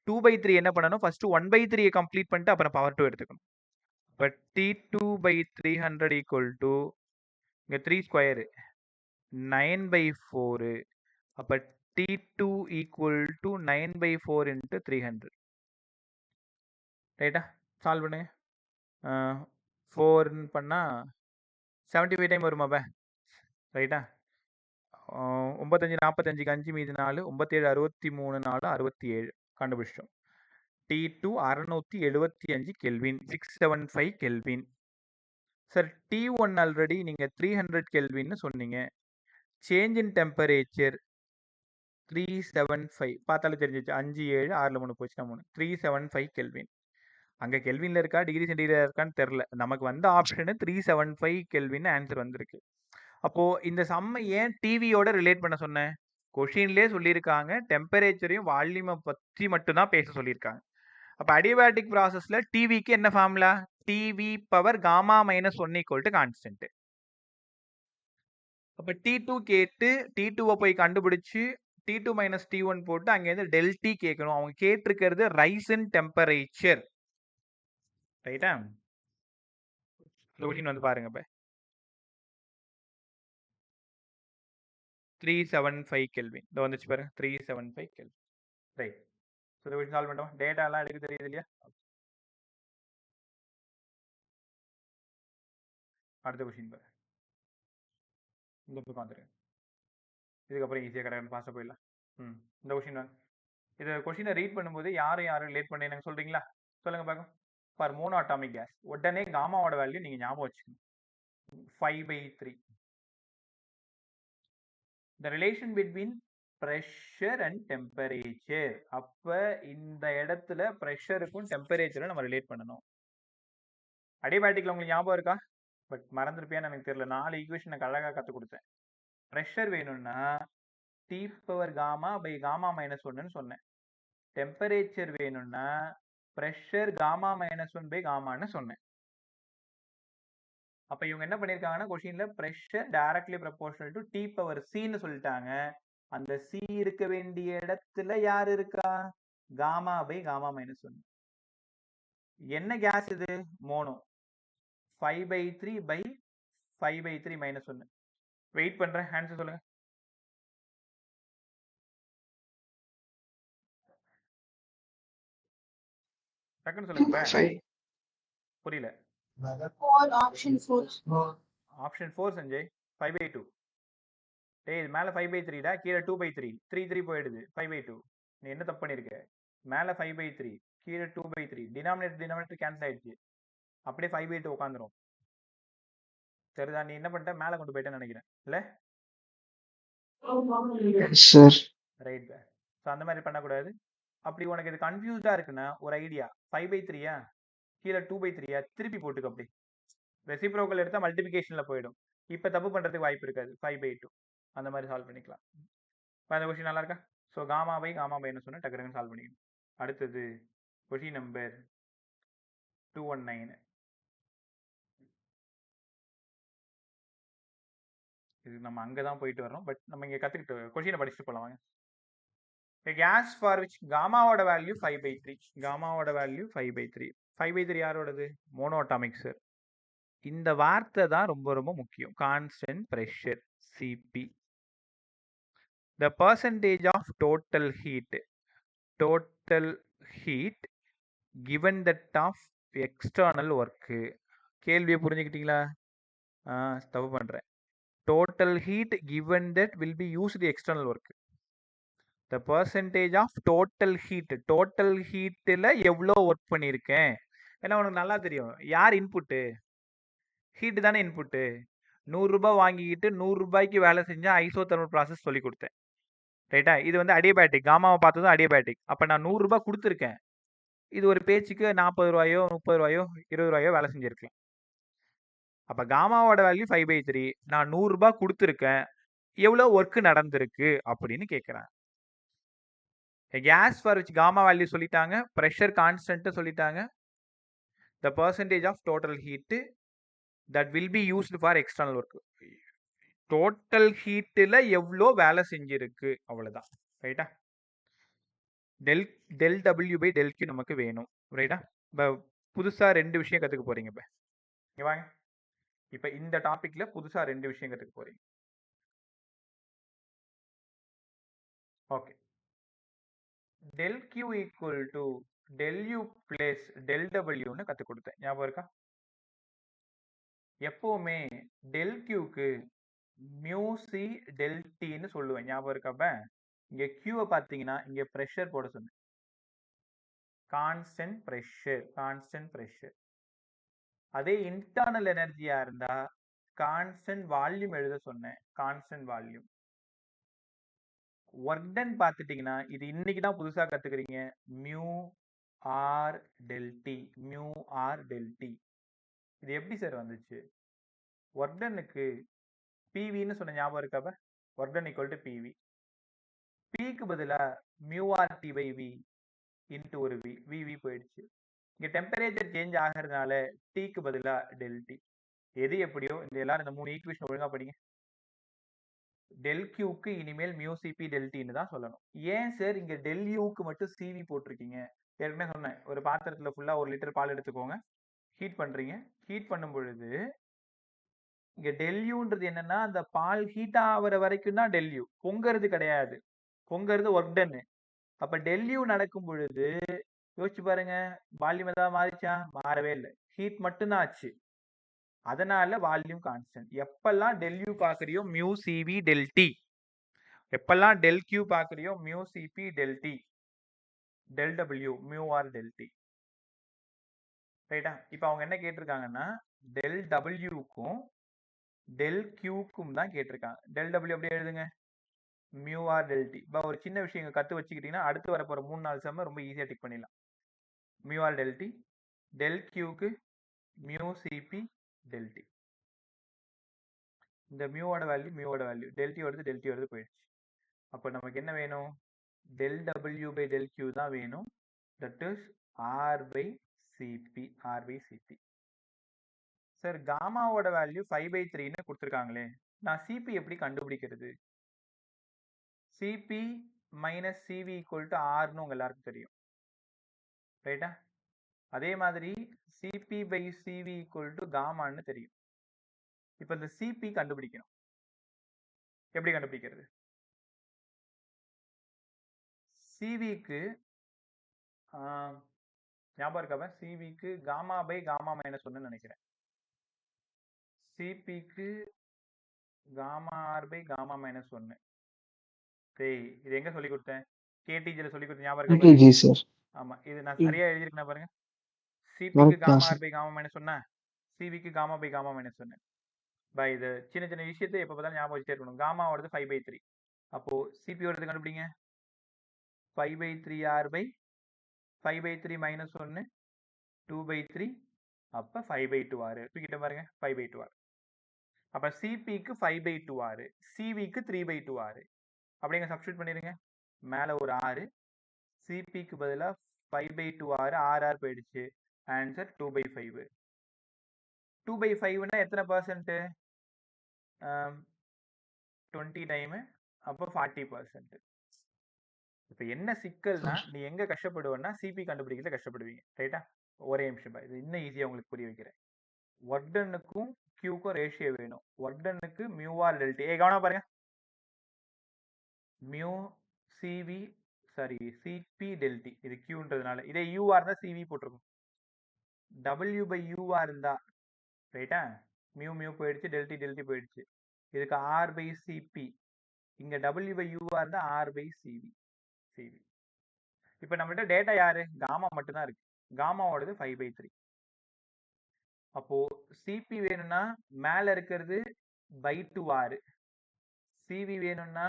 2/3 என்ன பண்ணணும்? ஃபர்ஸ்ட் 1/3 கம்ப்ளீட் பண்ணிட்டு அப்புறம் பவர் 2 எடுத்துக்கணும். இப்போ T2/300 ஈக்குவல் டு இங்கே 3 ஸ்கொயரு 9/4. அப்போ T2 ஈக்குவல் டு 9/4 இன்ட்டு 300. ரைட்டா? சால்வ் பண்ணுங்க. 4 பண்ணால் 75 டைம் வருமாப்பா? ரைட்டா? 9 45 5 மீது 4 9 63 4 67 கண்டுபிடிச்சிட்டோம். T2 675 kelvin, 675 kelvin. Sir T1 already நீங்கள் 300 கெல்வின்னு சொன்னீங்க. சேஞ்ச் இன் டெம்பரேச்சர் 375 பார்த்தாலே தெரிஞ்சிச்சு. 5 7 6 3 போச்சுன்னா 3 375 கெல்வின். அங்கே கெல்வின்ல இருக்கா டிகிரி சென்டிகிரேட் இருக்கான்னு தெரில. நமக்கு வந்த ஆப்ஷனு 375 கெல்வின் ஆன்சர் வந்திருக்கு. அப்போ இந்த சம்மை ஏன் டிவியோட ரிலேட் பண்ண சொன்னேன்? கொஷின்லேயே சொல்லியிருக்காங்க, டெம்பரேச்சரையும் வால்யூமை பற்றி மட்டும்தான் பேச சொல்லியிருக்காங்க. அப்போ அடியாபேட்டிக் ப்ராசஸில் டிவிக்கு என்ன formula? TV power gamma minus 1 equal to constant. அப்போ T2 கேட்டு T2வை போய் கண்டுபிடிச்சு T2 மைனஸ் T1 போட்டு அங்கேருந்து டெல்டி கேட்கணும். அவங்க கேட்டிருக்கிறது ரைஸ் இன் டெம்பரேச்சர். ரைட்டா? கொஷின் வந்து பாருங்க. இப்போ 375 கெல்வின் இந்த வந்துச்சு பாருங்க. 375 கெல்வின். ரைட். ஸோ இதை சால்வ் பண்ணுறோம். டேட்டாலாம் எடுக்க தெரியுது இல்லையா? அடுத்த கொஷின் பாரு. இந்த பக்கம் வந்துருங்க. இதுக்கப்புறம் ஈஸியாக கடை பாஸ்ட்டாக போயிடலாம். இந்த கொஷின் வாங்க. இது கொஷினை ரீட் பண்ணும்போது யாரும் ரிலேட் பண்ணி எனக்கு சொல்கிறீங்களா? சொல்லுங்கள் பார்க்கும். ஃபார் மோனோ அட்டாமிக் கேஸ் உடனே காமாவோட வேல்யூ நீங்கள் ஞாபகம் வச்சுக்கணும். 5/3. The relation between pressure and temperature. அப்ப இந்த இடத்துல ப்ரெஷருக்கும் டெம்பரேச்சரும் நம்ம ரிலேட் பண்ணணும். அடிபயாட்டிக்ல உங்களுக்கு ஞாபகம் இருக்கா? பட் மறந்துருப்பியான்னு எனக்கு தெரியல. 4 ஈக்குவேஷன் எனக்கு அழகா கற்றுக் கொடுத்தேன். ப்ரெஷர் வேணும்னா T power gamma by gamma minus ஒன்னு சொன்னேன். டெம்பரேச்சர் வேணும்னா pressure gamma minus one by காமான்னு சொன்னேன். அப்ப இவங்க என்ன பண்ணிருக்காங்கன்னா கொஸ்டின்ல pressure directly proportional to T power Cன்னு சொல்லிட்டாங்க. அந்த C இருக்க வேண்டிய இடத்துல யார் இருக்கா? Gamma by gamma minus one. என்ன கேஸ் இது? மோனோ. 5/3 பை 5/3 மைனஸ் ஒன்னு. வெயிட் பண்றேன், ஆன்சர் சொல்லுங்க. டக்குன்னு சொல்லுங்க. புரியல. ஆப்ஷன் 4 சஞ்சய். 5/2. டேய் இது மேல 5/3டா, கீழே 2/3. 3 போயிடுது. 5/2. நீ என்ன தப்பு பண்ணிருக்க? மேல 5/3, கீழே 2/3. டினாமினேட்டர் கேன்சல் ஆயிடுச்சு. அப்படியே 5/2 உட்காந்துரும். சரிதா? நீ என்ன பண்ணிட்ட? மேல கொண்டு போயிட்டேன்னு நினைக்கிறேன் இல்ல? Sir right. ஸோ அந்த மாதிரி பண்ணக்கூடாது. அப்படி உனக்கு இது கன்ஃபியூஸ்டா இருக்குன்னா ஒரு ஐடியா. 5/3யா, கீழே 2/3யா, திருப்பி போட்டுக்க. அப்படி ரெசிப்ரோக்கல் எடுத்தா மல்டிபிகேஷன்ல போயிடும். இப்ப தப்பு பண்றதுக்கு வாய்ப்பு இருக்காது. 5/2 அந்த மாதிரி சால்வ் பண்ணிக்கலாம். அந்த கொஸ்டின் நல்லா இருக்கா? ஸோ காமா பை என்ன சொன்னா டக்குன்னு சால்வ் பண்ணிக்கணும். அடுத்தது கொஸ்டின் நம்பர் 219. இது நம்ம அங்கதான் போயிட்டு வரோம். பட் நம்ம இங்க கத்துக்கிட்டு கொஸ்டினை படிச்சுட்டு போலாம் வாங்க. கேஸ் ஃபார் விச் காமாவோட வேல்யூ 5/3. காமாவோட வேல்யூ 5/3. 5/3 யாரோடது? Monoatomic sir. இந்த வார்த்தை தான் ரொம்ப ரொம்ப முக்கியம். Constant pressure Cp. The percentage of total heat given that of external work. கேள்வியை புரிஞ்சுக்கிட்டீங்களா? தப்பு பண்றேன். Total heat given that will be used the external work. The percentage of total heatல எவ்வளோ ஒர்க் பண்ணியிருக்கேன். ஏன்னா உனக்கு நல்லா தெரியும் யார் இன்புட்டு? ஹீட் தானே இன்புட்டு. 100 ரூபாய் வாங்கிக்கிட்டு 100 ரூபாய்க்கு வேலை செஞ்சா ஐசோதெர்மல் ப்ராசஸ் சொல்லி கொடுத்தேன். ரைட்டா? இது வந்து அடியபேட்டிக். காமாவை பார்த்ததும் அடியபேட்டிக். அப்ப நான் 100 ரூபாய் கொடுத்துருக்கேன். இது ஒரு பேச்சுக்கு 40 ரூபாயோ 30 ரூபாயோ 20 ரூபாயோ வேலை செஞ்சிருக்கலாம். அப்ப காமாவோட வேல்யூ 5/3. நான் 100 ரூபாய் கொடுத்துருக்கேன். எவ்வளவு ஒர்க் நடந்திருக்கு அப்படின்னு கேட்கிறேன். Gas for which gamma value சொல்லிட்டாங்க, ப்ரெஷர் கான்ஸ்டன்ட் சொல்லிட்டாங்க, the percentage of total heat that will be used for external work. Total ஹீட்ல எவ்வளோ வேலை செஞ்சிருக்கு அவ்வளவுதான். ரைட்டா? Del W by del Q நமக்கு வேணும். ரைட்டா? இப்போ புதுசா 2 விஷயம் கத்துக்க போறீங்க. இப்ப இங்க வாங்க. இப்ப இந்த டாபிக்ல புதுசா 2 விஷயம் கத்துக்க போறீங்க. Okay. Del Q equal to del U plus del டபிள்யூன்னு கத்து கொடுத்தேன். ஞாபகம் இருக்கா? எப்பவுமே டெல் கியூக்கு மியூ சி டெல் டின்னு சொல்லுவேன். ஞாபகம் இருக்கப்ப இங்க கியூவை பார்த்தீங்கன்னா இங்க ப்ரெஷர் போட சொன்னேன். Constant pressure. அதே இன்டர்னல் எனர்ஜியா இருந்தா கான்ஸ்டன்ட் வால்யூம் எழுத சொன்னேன். Constant volume. ஒர்க் டன் பார்த்துட்டீங்கன்னா இது இன்னைக்கு தான் புதுசா கத்துக்கிறீங்க. Mu R del T. இது எப்படி சார் வந்துச்சு? ஒர்க் டன்னுக்கு பிவின்னு சொன்ன ஞாபகம் இருக்கப்ப work done equal to PV. பிக்கு பதிலா mu R T by V into ஒரு வி போயிடுச்சு. இங்க டெம்பரேச்சர் சேஞ்ச் ஆகிறதுனால டீக்கு பதிலா டெல் டி. எது எப்படியோ இந்த எல்லாரும் இந்த 3 ஈக்குவேஷன் ஒழுங்கா படிங்க. டெல் கியூக்கு இனிமேல் மியூ சிபி டெல் டின்னு தான் சொல்லணும். ஏன் சார் இங்க டெல் யூக்கு மட்டும் சிவி போட்டிருக்கீங்க? ஏற்கனவே சொன்னேன், ஒரு பாத்திரத்துல ஃபுல்லா 1 லிட்டர் பால் எடுத்துக்கோங்க, ஹீட் பண்றீங்க. ஹீட் பண்ணும் பொழுது இங்க டெல்யூன்றது என்னன்னா அந்த பால் ஹீட் ஆகிற வரைக்கும் தான் டெல்யூ, பொங்கறது கிடையாது. பொங்கறது ஒர்க் டன். அப்ப டெல்யூ நடக்கும் பொழுது யோசிச்சு பாருங்க, வால்யூம் ஏதாவது மாறிச்சா? மாறவே இல்லை, ஹீட் மட்டும்தான் ஆச்சு. அதனால வால்யூம் கான்ஸ்டன்ட். எப்பெல்லாம் டெல்யூ பாக்குறியோ மியூ சிவி டெல் டி, எப்பெல்லாம் டெல் கியூ பாக்குறியோ mu CP del T, del W mu R del T. ரைட்டா? இப்ப அவங்க என்ன கேட்டிருக்காங்கன்னா டெல் டபிள்யூக்கும் டெல் கியூக்கும் தான் கேட்டிருக்காங்க. டெல் டபிள்யூ அப்படியே எழுதுங்க, மியூ ஆர் டெல் டி. இப்போ ஒரு சின்ன விஷயம் இங்க கத்து வச்சுக்கிட்டீங்கன்னா அடுத்து வரப்போற 3-4 செம்ம ரொம்ப ஈஸியா டிக் பண்ணிடலாம். Mu R del T, del கியூக்கு மியூ சிபி டெல் டி. இந்த மியூவோட வேல்யூ டெல் டி வருது போயிடுச்சு. அப்போ நமக்கு என்ன வேணும்? Del W by del Q தான் வேணும். That is R by CP. Sir காமாவோட வேல்யூ 5/3ன்னு கொடுத்துருக்காங்களே, நான் சிபி எப்படி கண்டுபிடிக்கிறது? CP minus CV equal to ஆர்னு உங்க எல்லாருக்கும் தெரியும், ரைட்டா? அதே மாதிரி CP by CV equal to காமான்னு தெரியும். இப்போ இந்த சிபி கண்டுபிடிக்கணும். எப்படி கண்டுபிடிக்கிறது? சிவிக்கு ஞாபகம் இருக்காம, சிவிக்கு காமா பை காமா மைனஸ் ஒன்னு நினைக்கிறேன். சிபிக்கு gamma R by gamma minus ஒன்னு. சரி, இது எங்க சொல்லி கொடுத்தேன்? கேடிஜில சொல்லி கொடுத்த ஞாபகம் இருக்கா? KTG sir. ஆமா, இது நான் சரியா எழுதிருக்கேன் பாருங்க. சிபிக்கு gamma R by gamma minus ஒன்னா, சிவிக்கு காமா பை காமா மைனஸ் ஒன்னு. பை இது சின்ன சின்ன விஷயத்தை எப்ப பார்த்தாலும் ஞாபகம் வச்சுட்டே இருக்கணும். காமா வருது 5/3. அப்போ சிபி வருது கண்டுபிடிங்க. 5/3 ஆர் பை 5/3 மைனஸ் ஒன்னு 2/3. அப்ப 5/2 ஆறு தூக்கிட்ட பாருங்க. 5/2 ஆறு. அப்ப சிபிக்கு 5/2 ஆறு, சிவிக்கு 3/2 ஆறு. அப்படிங்க சப்ஸ்டியூட் பண்ணிருங்க. மேல ஒரு 6, சிபிக்கு பதிலா 5/2 ஆறு, ஆர் போயிடுச்சு. ஆன்சர் 2/5. 2/5னா எத்தனை பர்சன்ட்? 20 டைம். அப்போ 40%. இப்ப என்ன சிக்கல்னா, நீ எங்க கஷ்டப்படுவேன்னா சிபி கண்டுபிடிக்கிறத கஷ்டப்படுவீங்க, ரைட்டா? ஒரே நிமிஷம், இது இன்னும் ஈஸியா உங்களுக்கு புரிய வைக்கிறேன். ஒர்க் டன்னுக்கும் கியூக்கும் ரேஷியோ வேணும். ஒர்க் டன்னுக்கு மியூ ஆர் டெல் டி. கவனம் பாருங்க. Mu CV CP del T. இது கியூன்றதுனால இதே யூஆர் தான் சிவி போட்டிருக்கும். டபிள்யூ பை யூஆர் இருந்தா, ரைட்டா? மியூ போயிடுச்சு, டெல் டி போயிடுச்சு. இதுக்கு ஆர் பை சிபி. இங்க டபிள்யூ பை யூஆர் இருந்தா ஆர் பை சிவி. இப்ப நம்மகிட்ட டேட்டா யாரு? காமா மட்டும் தான் இருக்கு. காமாவோடது 5/3. அப்போ சிபி வேணும்னா மேல இருக்கிறது பை 2 ஆறு, சிவி வேணும்னா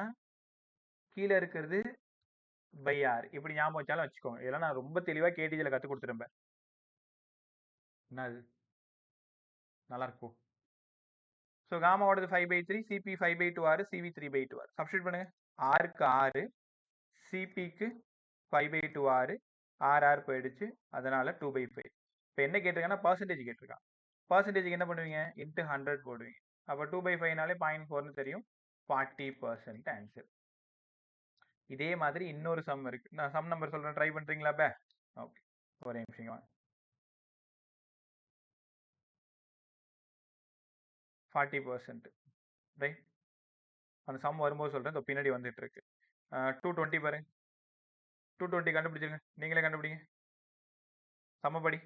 கீழே இருக்கிறது பை ஆறு. இப்படி ஞாபகம் வச்சாலும் வச்சுக்கோங்க. இதெல்லாம் நான் ரொம்ப தெளிவா கேடிஜில கத்து கொடுத்துருப்பேன். என்னது நல்லா இருக்கும். ஸோ காமாவோடது 5/3, சிபி 5/2 ஆறு, சிவி 3/2 ஆறு. சப்ஸ்டியூட் பண்ணுங்க. ஆறுக்கு 6, சிபிக்கு 5/2 ஆறு, ஆர் போயிடுச்சு. அதனால 2/5. இப்போ என்ன கேட்டிருக்காங்கன்னா பர்சன்டேஜ் கேட்டிருக்கான். பர்சன்டேஜுக்கு என்ன பண்ணுவீங்க? இன்ட்டு 100 போடுவீங்க. அப்போ 2/5னாலே 0.4ன்னு தெரியும். 40% ஆன்சர். இதே மாதிரி இன்னொரு சம் இருக்கு. நான் சம் நம்பர் சொல்றேன், ட்ரை பண்றீங்களா? ஓகே, ஒரே நிமிஷம். 40%, ரைட்? அந்த சம் வரும்போது சொல்றேன். இந்த பின்னாடி வந்துட்டு இருக்கு. 220 பாருங்க. 220 கண்டுபிடிச்சிருங்க. நீங்களே கண்டுபிடிங்க. சமபடி.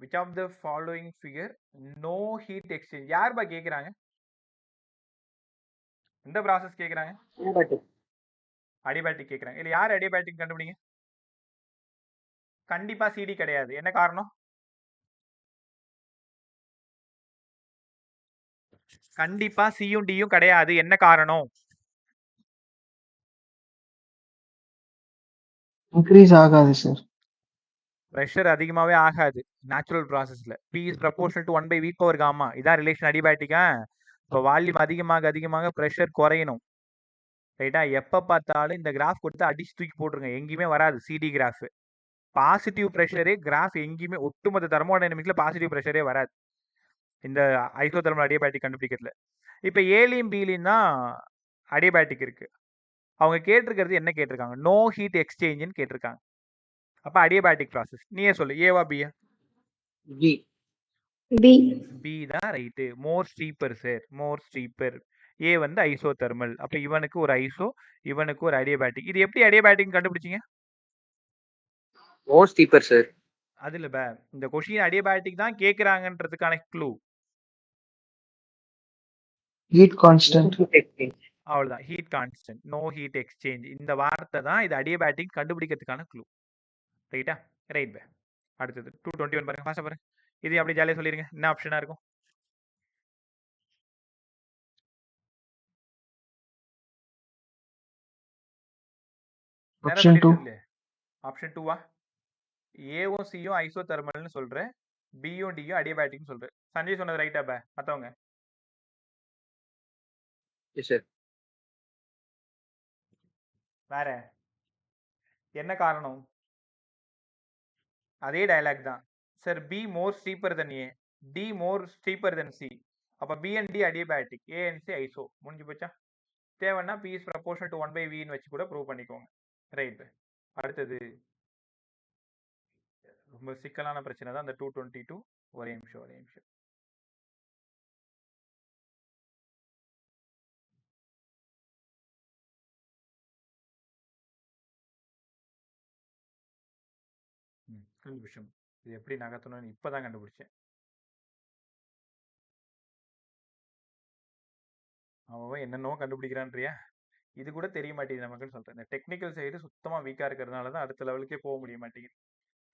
Which of the following figure no heat exchange? யார்பா கேக்குறாங்க? எந்த ப்ராசஸ் கேக்குறாங்க? அடிபேட்டிக் கேக்குறாங்க. இல்ல யார் அடிபேட்டிக் கண்டுபிடிங்க. கண்டிப்பா சிடி கிடையாது. என்ன காரணம்? கண்டிப்பா சியும் டியும் கிடையாது. என்ன காரணம்? இன்க்ரீஸ் ஆகாது சார். பிரஷர் அதிகமாவே ஆகாது நேச்சுரல் ப்ராசஸ்ல. P is proportional to 1/v power gamma. இதான் ரிலேஷன் அடிபேட்டிக்கா. இப்போ வால்யூம் அதிகமாக பிரஷர் குறையணும், ரைட்டா? எப்ப பார்த்தாலும் இந்த கிராஃப் கொடுத்து அடிச்சு தூக்கி போட்டுருங்க. எங்கேயுமே வராது சிடி கிராஃப். பாசிட்டிவ் ப்ரெஷரே கிராஃப் எங்கேயுமே ஒட்டுமொத்த தெர்மோடைனமிக்ஸ்ல பாசிட்டிவ் ப்ரெஷரே வராது இந்த ஐசோதெர்மல் அடிபேட்டிக் கண்டுபிடிக்கிறதுல. இப்போ ஏலியும் பிலியும் தான் அடிபேட்டிக் இருக்கு. அவங்க கேட்டிருக்கிறது என்ன கேட்டிருக்காங்க? நோ ஹீட் எக்ஸ்சேஞ்சுன்னு கேட்டிருக்காங்க. அப்ப அடிபேட்டிக் ப்ராசஸ் நீயே சொல்லு. ஏவா பியா? பி தான் ரைட்டு. மோர் ஸ்டீப்பர் சார், மோர் ஸ்டீப்பர். ஏ வந்து ஐசோதெர்மல். அப்ப இவனுக்கு ஒரு ஐசோ, இவனுக்கு ஒரு அடிபேட்டிக். இது எப்படி அடிபேட்டிக் கண்டுபிடிச்சீங்க? More steeper sir. அது இல்ல பே, இந்த கொஸ்டின் அடிபேட்டிக் தான் கேக்குறாங்கன்றதுக்கான க்ளூ ஹீட் கான்ஸ்டன்ட். அவ்வளவுதான். Heat constant, no heat exchange. இந்த வார்த்தை தான் இது அடிபேட்டிக் கண்டுபிடிக்கிறதுக்கான க்ளூ, ரைட்டா? ரைட் பே. அடுத்தது 221 பாருங்க. ஃபாஸ்டா பாருங்க. இது அப்படியே ஜாலியா சொல்லிருங்க. என்ன ஆப்ஷனா இருக்கும்? நேரம் ஆப்ஷன் 2. பண்ணிருக்குது இல்லையா? ஆப்ஷன் 2வா? ஏவும் சியும் ஐசோதெர்மல்னு சொல்றேன், பியும் டியும் அடியபேட்டிக்னு சொல்றேன். சஞ்சய் சொன்னது ரைட்டா பா? மத்தவங்க எஸ் சார். வேற என்ன காரணம்? அதே டயலாக் தான் sir. B more steeper than A, D more steeper than C. அப்ப B and D adiabatic, A and C iso. முடிஞ்சு போச்சா? தேவைன்னா B is proportional to 1/v வச்சு கூட ப்ரூவ் பண்ணிக்கோங்க. ரைட். அடுத்தது ரொம்ப சிக்கலான பிரச்சனை தான் அந்த 222. ஒரே நிமிஷம். கண்டுபிடிச்சோம். இது எப்படி நகர்த்தணும்னு இப்பதான் கண்டுபிடிச்சேன். அவன் என்னென்னவோ கண்டுபிடிக்கிறான்றியா? இது கூட தெரிய மாட்டேங்குது நமக்குன்னு சொல்றேன். இந்த டெக்னிக்கல் சைடு சுத்தமா வீக்கா இருக்கிறதுனால தான் அடுத்த லெவலுக்கே போக முடிய மாட்டேங்குது.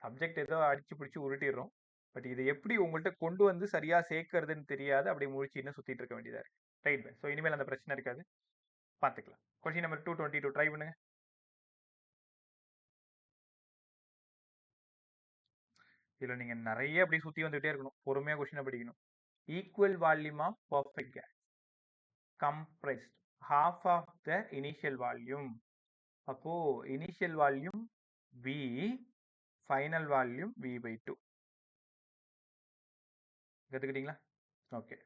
சப்ஜெக்ட் ஏதோ அடிச்சு பிடிச்சி உருட்டிடுறோம். பட் இதை எப்படி உங்கள்கிட்ட கொண்டு வந்து சரியா சேர்க்கறதுன்னு தெரியாது. அப்படியே முழிச்சின்னு சுத்திட்டு இருக்க வேண்டியதா இருக்கு. ரைட். ஸோ இனிமேல் அந்த பிரச்சனை இருக்காது, பார்த்துக்கலாம். கொஸ்டின் நம்பர் 222 ட்ரை பண்ணுங்க. இதுல நீங்க நிறைய அப்படி சுத்தி வந்துகிட்டே இருக்கணும். பொறுமையா கொஸ்டினை படிக்கணும். Equal volume of perfect gas compressed half of the initial volume. அப்போ initial volume V, final volume V/2. கத்துக்கிட்டீங்களா? Okay.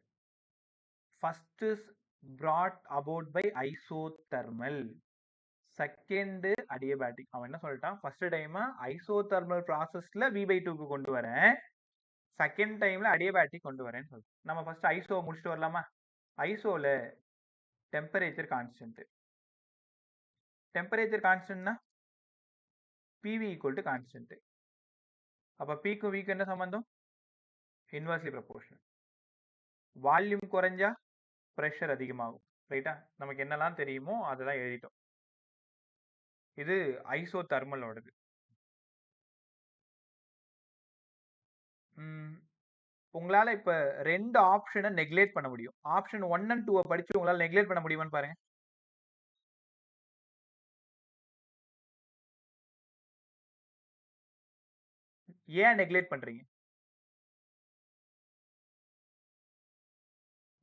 First is brought about by isothermal, second adiabatic. அவன் என்ன சொல்லிட்டான்? ஃபர்ஸ்ட் டைம் ஐசோதெர்மல் ப்ராசஸ்ல V/2க்கு கொண்டு வரேன், செகண்ட் டைம்ல adiabatic கொண்டு வரேன்னு சொல்றேன். நம்ம ஃபர்ஸ்ட் ஐசோ முடிச்சுட்டு வரலாமா? ஐசோல டெம்பரேச்சர் கான்ஸ்டன்ட். டெம்பரேச்சர் கான்ஸ்டன்ட்னா PV ஈக்குவல் டு கான்ஸ்டன்ட். அப்ப Pக்கும் Vக்கு என்ன சம்பந்தம்? Inversely proportional. வால்யூம் குறைஞ்சா பிரஷர் அதிகமாகும். ரைட்டா? நமக்கு என்னெல்லாம் தெரியுமோ அதெல்லாம் எழுதிட்டோம். இது ஐசோதெர்மலோடது. உங்களால இப்ப ரெண்டு ஆப்ஷனை நெக்லெக்ட் பண்ண முடியும். ஆப்ஷன் 1 and 2 படிச்சு உங்களால நெக்லெக்ட் பண்ண முடியுமான்னு பாருங்க. ஏன் நெக்லெக்ட் பண்றீங்க?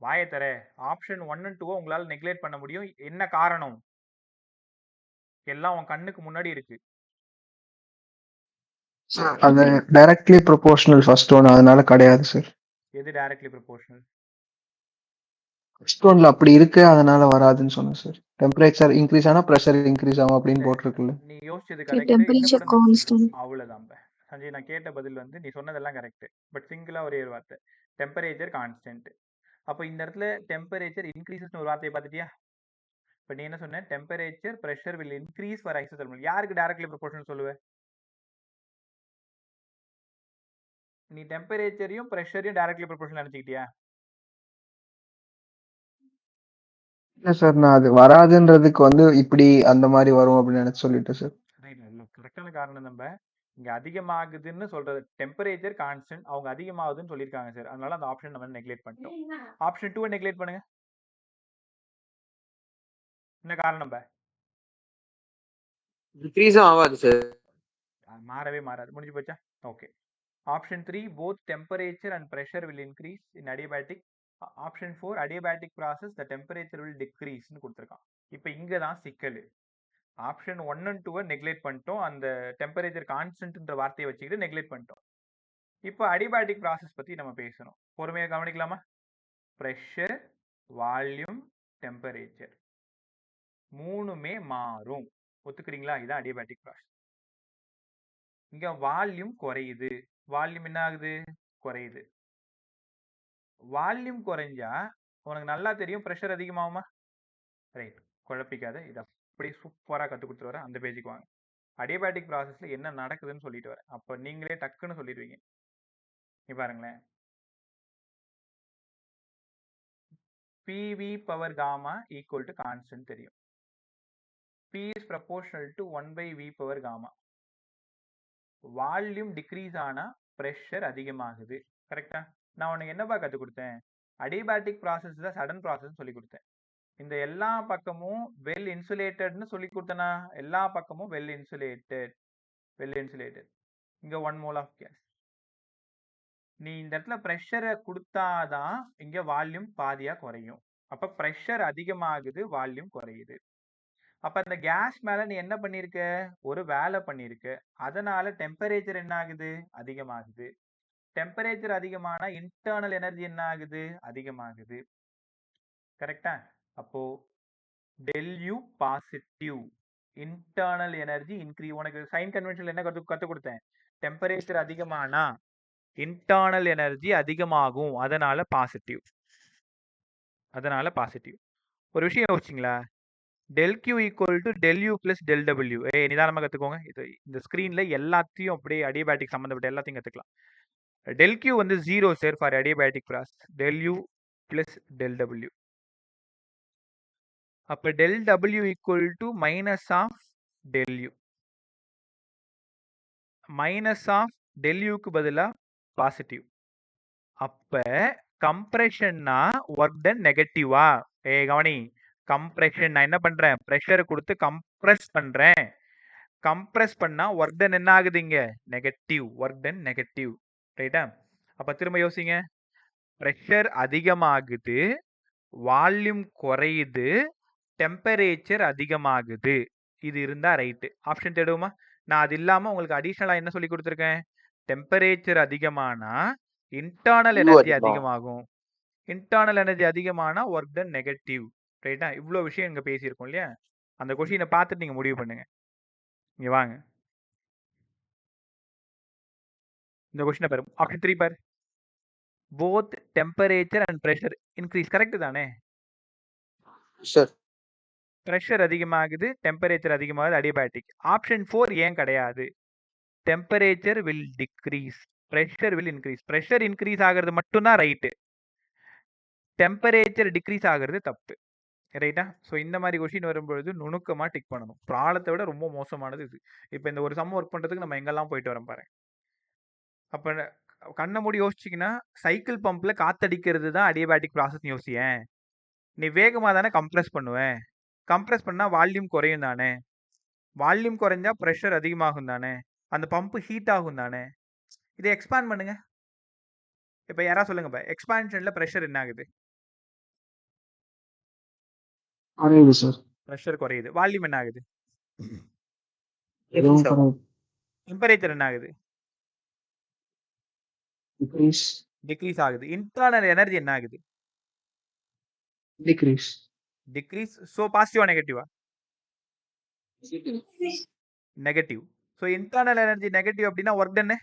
வாயத்தர. ஆப்ஷன் 1 and 2 உங்களால நெக்லெக்ட் பண்ண முடியும். என்ன காரணம்? எல்லாம் உன் கண்ணுக்கு முன்னாடி இருக்கு. அது டைரக்ட்லி ப்ரொபோர்ஷனல் ஃபர்ஸ்ட் ஒன், அதனால கிடையாது சார். எது டைரக்ட்லி ப்ரொபோர்ஷனல்? ஃபர்ஸ்ட் ஒன்ல அப்படி இருக்கு, அதனால வராதுன்னு சொன்னேன் சார். டெம்பரேச்சர் இன்க்ரீஸ் ஆனா பிரஷர் இன்க்ரீஸ் ஆகும் அப்படின்னு போட்டிருக்குல்ல. நீ யோசிச்சது The கரெக்ட். temperature constant. அவ்வளவுதான். சஞ்சய், நான் கேட்ட பதில் வந்து நீ சொன்னதெல்லாம் கரெக்ட். பட் சிங்கிளா ஒரே ஒரு வார்த்தை, டெம்பரேச்சர் கான்ஸ்டன்ட். அப்போ இந்த இடத்துல டெம்பரேச்சர் இன்க்ரீசஸ்னு ஒரு வார்த்தையை பார்த்துட்டியா? இப்போ நீ என்ன சொன்ன? Temperature pressure will increase for isothermal. யாருக்கு டைரக்ட்லி ப்ரொபோர்ஷனல் சொல்லுவ? நீ டெம்பரேச்சரையும் பிரஷரையும் டைரக்ட்லி ப்ரொபோர்ஷனல் நினைச்சுக்கிட்டியா? இல்ல சார், நான் அது வராதுன்றதுக்கு வந்து இப்படி அந்த மாதிரி வரும் அப்படின்னு நினைச்சு சொல்லிட்டேன் சார். கரெக்டான காரணம். நம்ம இங்க அதிகமாகுதுன்னு சொல்றது டெம்பரேச்சர் கான்ஸ்டன்ட், அவங்க அதிகமாகுதுன்னு சொல்லியிருக்காங்க சார். அதனால அந்த ஆப்ஷன் நம்ம நெக்லெக்ட் பண்ணிட்டோம். ஆப்ஷன் 2 நெக்லெக்ட் பண்ணுங்க. என்ன காரணம்? இன்க்ரீஸும் ஆகாது சார். மாறவே மாறாது. முடிஞ்சு போச்சா? Okay. Option 3 both temperature and pressure will increase in adiabatic. Option 4 adiabatic process the temperature will டிக்ரீஸ்னு கொடுத்துருக்கான். இப்போ இங்க தான் சிக்கல். ஆப்ஷன் 1 and 2 நெக்லெக்ட் பண்ணிட்டோம். அந்த டெம்பரேச்சர் கான்ஸ்டன்ட்ன்ற வார்த்தையை வச்சுக்கிட்டு நெக்லெக்ட் பண்ணிட்டோம். இப்போ அடிபேட்டிக் ப்ராசஸ் பத்தி நம்ம பேசணும். பொறுமையாக கவனிக்கலாமா? பிரஷர், வால்யூம், டெம்பரேச்சர் மூணுமே மாறும். ஒத்துக்கிறீங்களா? இதான் அடிபேட்டிக் ப்ராசஸ். இங்க வால்யூம் குறையுது. வால்யூம் என்ன ஆகுது? குறையுது. வால்யூம் குறைஞ்சா உனக்கு நல்லா தெரியும் பிரஷர் அதிகமாகுமா? ரைட். குழப்பிக்காத. இதை அப்படியே சூப்பரா கத்து கொடுத்துட்டு வரேன். அந்த பேஜுக்கு வாங்க. அடியபேட்டிக் ப்ராசஸ்ல என்ன நடக்குதுன்னு சொல்லிட்டு வரேன். அப்ப நீங்களே டக்குன்னு சொல்லிடுவீங்க. நீ பாருங்களேன். PV power gamma equal to constant தெரியும். P is proportional to 1/V power gamma. Volume decrease ஆனா பிரஷர் அதிகமாகுது. கரெக்டா? நான் உனக்கு என்னப்பா கத்து கொடுத்தேன்? அடிபேட்டிக் ப்ராசஸ் தான் சடன் ப்ராசஸ் சொல்லி கொடுத்தேன். இந்த எல்லா பக்கமும் வெல் இன்சுலேட்டட்னு சொல்லி கொடுத்தனா, எல்லா பக்கமும் வெல் இன்சுலேட்டட். இங்க 1 mole ஆஃப் கேஸ். நீ இந்த இடத்துல ப்ரெஷரை கொடுத்தாதான் இங்க வால்யூம் பாதியா குறையும். அப்ப ப்ரெஷர் அதிகமாகுது, வால்யூம் குறையுது. அப்ப அந்த கேஸ் மேல நீ என்ன பண்ணிருக்க, ஒரு வேலை பண்ணிருக்க. அதனால டெம்பரேச்சர் என்ன ஆகுது, அதிகமாகுது. டெம்பரேச்சர் அதிகமானா இன்டர்னல் எனர்ஜி என்ன ஆகுது, அதிகமாகுது. கரெக்டா? அப்போ del U positive, internal energy increase. உனக்கு சைன் கன்வென்ஷன்ல என்ன கத்து கொடுத்தேன், டெம்பரேச்சர் அதிகமானா இன்டர்னல் எனர்ஜி அதிகமாகும், அதனால பாசிட்டிவ். ஒரு விஷயம் யோசிச்சிங்களா, del Q equal to del U plus del W. நிதானமா கத்துக்கோங்க. இது இந்த ஸ்கிரீன்ல எல்லாத்தையும் அப்படியே அடியபேட்டிக் சம்பந்தப்பட்ட எல்லாத்தையும் கத்துக்கலாம். del Q வந்து 0 sir for adiabatic process, del U plus del W. அப்ப del W equal to minus of del U. Minus of del Uக்கு பதிலா பாசிட்டிவ். அப்ப கம்ப்ரெஷன்னா ஒர்க் டன் நெகட்டிவா? கவனி, கம்ப்ரெஷன் நான் என்ன பண்றேன், பிரஷர் கொடுத்து கம்ப்ரஸ் பண்றேன். கம்ப்ரஸ் பண்ணா ஒர்க் டன் என்ன ஆகுது, இங்க நெகட்டிவ். Work done negative. ரைட்டா? அப்ப திரும்ப யோசிங்க, பிரஷர் அதிகமாகுது, வால்யூம் குறையுது, டெம்பரேச்சர் அதிகமாகுது. இது இருந்தா ரைட்டு. ஆப்ஷன் தேடுவோமா? நான் அது இல்லாம உங்களுக்கு அடிஷனலா என்ன சொல்லி கொடுத்துருக்கேன், டெம்பரேச்சர் அதிகமானா இன்டர்னல் எனர்ஜி அதிகமாகும், இன்டர்னல் எனர்ஜி அதிகமானா ஒர்க் டன் நெகட்டிவ். ரைட்டா? இவ்வளவு விஷயம் இங்க பேசியிருக்கோம் இல்லையா? அந்த கொஸ்டினை பார்த்துட்டு நீங்க முடிவு பண்ணுங்க. இங்க வாங்க, இந்த கொஸ்டினை பாரு. ஆப்ஷன் 3 பாரு. Both temperature and pressure increase. Correct தானே? சார் பிரஷர் அதிகமாகுது, டெம்பரேச்சர் அதிகமாகுது, அடியபேட்டிக். ஆப்ஷன் 4 ஏன் கிடையாது? Temperature will decrease, pressure will increase. Pressure increase ஆகிறது மட்டும்தான் ரைட்டு, டெம்பரேச்சர் டிக்ரீஸ் ஆகிறது தப்பு. ரைட்டா? ஸோ இந்த மாதிரி கொஸ்டின் வரும்பொழுது நுணுக்கமா டிக் பண்ணணும். ப்ராப்ளத்தை விட ரொம்ப மோசமானது இது. இப்போ இந்த ஒரு சம் ஒர்க் பண்றதுக்கு நம்ம எங்கெல்லாம் போயிட்டு வரோம் பாரு. அப்ப கண்ணை மூடி யோசிச்சிங்கன்னா, சைக்கிள் பம்ப்ல காத்தடிக்கிறது தான் அடியபேட்டிக் ப்ராசஸ் யோசியேன். நீ வேகமா தானே கம்ப்ரஸ் பண்ணுவேன், கம்ப்ரஸ் பண்ணா வால்யூம் குறையும் தானே, வால்யூம் குறைஞ்சா ப்ரெஷர் அதிகமாகும் தானே, அந்த பம்ப் ஹீட் ஆகும் தானே. இதை எக்ஸ்பேண்ட் பண்ணுங்க. இப்போ யாராவது சொல்லுங்க, இப்போ எக்ஸ்பான்ஷன்ல ப்ரெஷர் என்ன ஆகுது, குறையுது சார். ப்ரெஷர் குறையுது. வால்யூம் என்ன ஆகுது, இதுவும் குறையுது. டெம்பரேச்சர் என்ன ஆகுது, டிக்ரீஸ். டிக்ரீஸ் ஆகுது. இன்டர்னல் எனர்ஜி என்ன ஆகுது, டிக்ரீஸ். டிக்ரீஸ். ஸோ பாசிட்டிவா நெகட்டிவா? Negative. So internal energy negative அப்படின்னா ஒர்க் டன்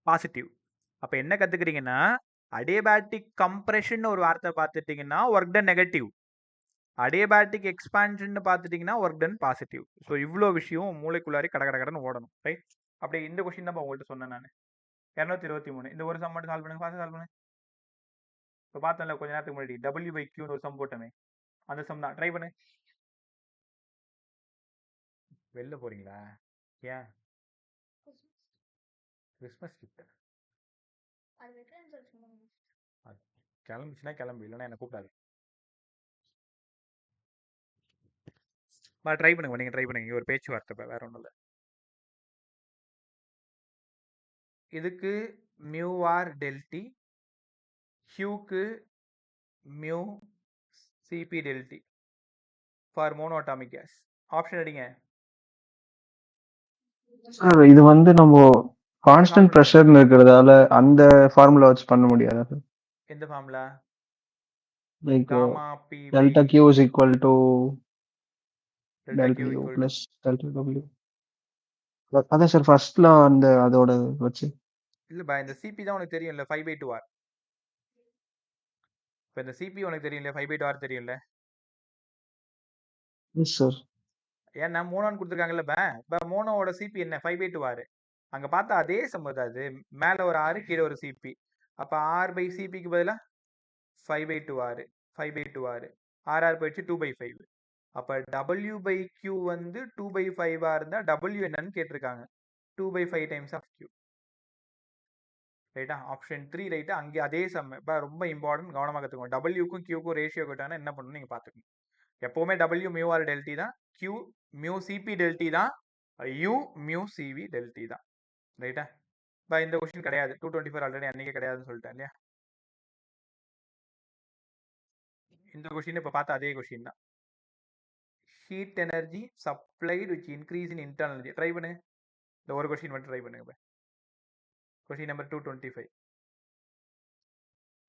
பாசிட்டிவ். அப்ப என்ன கத்துக்கிறீங்கன்னா, அடியபேட்டிக் கம்ப்ரெஷன் ஒரு வார்த்தை பார்த்துட்டீங்கன்னா work done negative, adiabatic expansion பார்த்துட்டீங்கன்னா ஒர்க் டன் பாசிட்டிவ். ஸோ இவ்வளோ விஷயம் மூளைக்குள்ளாரி கடகடன்னு ஓடணும். ரைட்? அப்படியே இந்த கொஸ்டின் தான் உங்கள்கிட்ட சொன்னேன் நான். 223. இந்த ஒரு சம் மட்டும் சால்வ் பண்ணுங்க, ஃபாஸ்ட் சால்வ் பண்ணுங்க. இப்போ பார்த்தோம்ல கொஞ்ச நேரத்துக்கு முன்னாடி W/Q ஒரு சம் போட்டோமே, அந்த சம் தான். ட்ரை பண்ணு. வெளில போறீங்களா? ஏன்? Christmas gift. கிளம்பிச்சுன்னா கிளம்பு, இல்லைன்னா என்ன கூப்பிடாது. ட்ரை பண்ணுங்க, நீங்க ட்ரை பண்ணுங்க. ஒரு பேச்சுவார்த்தை, வேற ஒன்றும் இல்லை. இதுக்கு மியூ ஆர் டெல்டி, ஹியூக்கு mu CP del T for monoatomic gas. Option அடிங்க. சார் இது வந்து நம்ம கான்ஸ்டன்ட் ப்ரெஷர்னு இருக்கிறதால அந்த ஃபார்முலா வச்சு பண்ண முடியாதா சார்? எந்த formula? Like gamma P delta Q is equal to delta delta Q U equal plus delta W. அதான் சார் ஃபர்ஸ்ட்ல அந்த அதோட வச்சு. இல்லைப்பா, இந்த சிபி தான் உனக்கு தெரியும்ல, 5/2R. இப்போ இந்த சிபி உனக்கு தெரியும்ல, 5/2R தெரியும்ல. Yes sir. ஏன்னா மோனோன்னு கொடுத்துருக்காங்கல்ல, இப்போ மோனோவோட சிபி என்ன, 5/2R. அங்கே பார்த்தா அதே சம்ம தான், அது மேலே ஒரு ஆறு கீழே ஒரு சிபி. அப்போ R/CPக்கு பதிலாக 5/2R, 5/2R, RR போயிடுச்சு 2/5. அப்போ W/Q வந்து 2/5 இருந்தால் W என்னன்னு கேட்டிருக்காங்க, 2/5 டைம்ஸ் ஆஃப் Q. ரைட்டா? Option 3 right. அங்கே அதே சம். இப்போ ரொம்ப இம்பார்ட்டன்ட், கவனமா கத்துக்கோங்க. டபிள்யூக்கும் கியூக்கும் ரேஷியோ கேட்டாங்கன்னா என்ன பண்ணணும்னு நீங்க பார்த்துக்கணும். எப்பவுமே W mu R del T தான், Q mu CP del T தான், U mu CV del T தான். ரைட்டா? இப்போ இந்த கொஸ்டின் கிடையாது. 224 ஆல்ரெடி அன்னைக்கே கிடையாதுன்னு சொல்லிட்டேன் இல்லையா? இந்த கொஸ்டின் இப்போ பார்த்த அதே கொஸ்டின் தான். Heat energy supplied which increase in internal energy. Try பண்ணுங்க. இந்த ஒரு கொஸ்டின் மட்டும் ட்ரை பண்ணுங்க. Question number 225.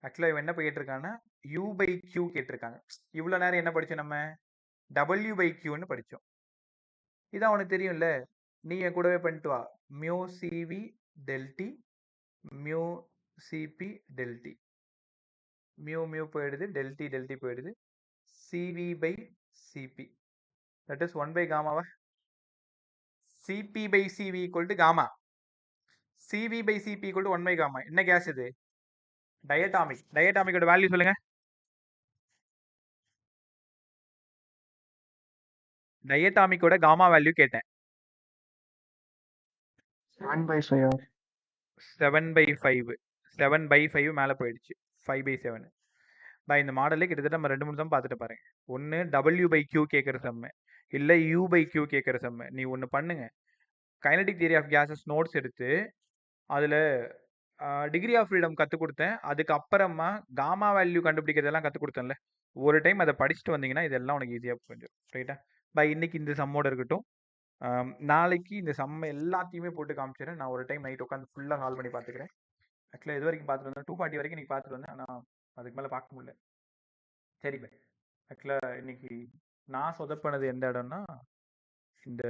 ஆக்சுவலாக இவன் என்ன கேட்டிருக்காங்கன்னா யூ பை கியூ கேட்டிருக்காங்க. இவ்வளோ நேரம் என்ன படித்தோம் நம்ம? டபிள்யூ பை கியூன்னு படித்தோம். இதான் உனக்கு தெரியும்ல, நீ என் கூடவே பண்ணிட்டு வா. Mu C V delta T mu CP delta T. Mu mu போயிடுது, டெல்டி டெல்டி போயிடுது. C V by C P that is 1 by காமாவா? C P by CV equal to gamma. C V by C P equal to 1 by gamma. என்ன கேஸ் இது? டயட்டாமிக். டயட்டாமிக்கோட value சொல்லுங்க. டயட்டாமிக்கோட gamma value கேட்டேன். 7/5. 7/5. 7/5 மேலே போயிடுச்சு. 5/7. இந்த மாடலே கிட்டத்தட்ட நம்ம 2-3 சம் பார்த்துட்டு பாருங்க. ஒன்று டபிள்யூ பை கியூ கேட்குற செம்மு, இல்லை யூ பை கியூ கேட்குற செம்மு. நீ ஒன்று பண்ணுங்க, kinetic theory of gases notes எடுத்து அதில் டிகிரி ஆஃப் ஃப்ரீடம் கற்றுக் கொடுத்தேன். அதுக்கப்புறமா காமா வேல்யூ கண்டுபிடிக்கிறதெல்லாம் கற்றுக் கொடுத்தேன்ல, ஒரு டைம் அதை படிச்சுட்டு வந்தீங்கன்னா இதெல்லாம் உனக்கு ஈஸியாக புரிஞ்சிடும். ரைட்டா? இன்னைக்கு இந்த சம்மோட இருக்கட்டும். நாளைக்கு இந்த சம்ம எல்லாத்தையுமே போட்டு காமிச்சிடுறேன். நான் ஒரு டைம் நைட் உட்காந்து ஃபுல்லாக சால்வ் பண்ணி பார்த்துக்கிறேன். ஆக்சுவலாக இது வரைக்கும் பார்த்துட்டு வந்தேன், 240 வரைக்கும் இன்னைக்கு பார்த்துட்டு வந்தேன். ஆனால் அதுக்கு மேலே பார்க்க முடியல. சரி பை. ஆக்சுவலாக இன்னைக்கு நான் சொதப்பினது எந்த இடம்னா, இந்த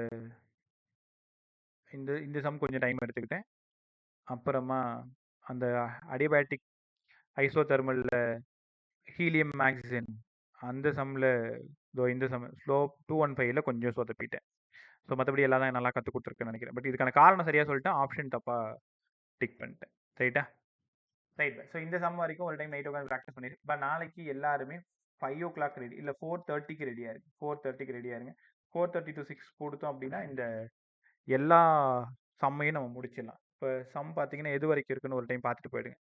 இந்த இந்த சம் கொஞ்சம் டைம் எடுத்துக்கிட்டேன். அப்புறமா அந்த அடிபயாட்டிக் ஐசோதெர்மலில் ஹீலியம் ஆக்சிஜன் அந்த சம்மில் இந்த சம் ஸ்லோப் 215ல் கொஞ்சம் சொதப்பிட்டேன். ஸோ மற்றபடி எல்லாம் தான் நல்லா கற்றுக் கொடுத்துருக்குன்னு நினைக்கிறேன். பட் இதுக்கான காரணம் சரியாக சொல்லிட்டேன், ஆப்ஷன் தப்பாக டிக் பண்ணிட்டேன். ரைட்டா? Right by. ஸோ இந்த சம் வரைக்கும் ஒரு டைம் நைட் உட்காந்து ப்ராக்டிஸ் பண்ணிடு. பட் நாளைக்கு எல்லாருமே 5 o'clock ரெடி, இல்லை 4:30க்கு ரெடியாக இருக்கு. 4:30க்கு ரெடியாக இருங்க. 4:30 to 6 கொடுத்தோம் அப்படின்னா இந்த எல்லா சம்மையும் நம்ம முடிச்சிடலாம். இப்போ சம் பார்த்தீங்கன்னா எது வரைக்கும் இருக்குன்னு ஒரு டைம் பார்த்துட்டு போயிடுங்க.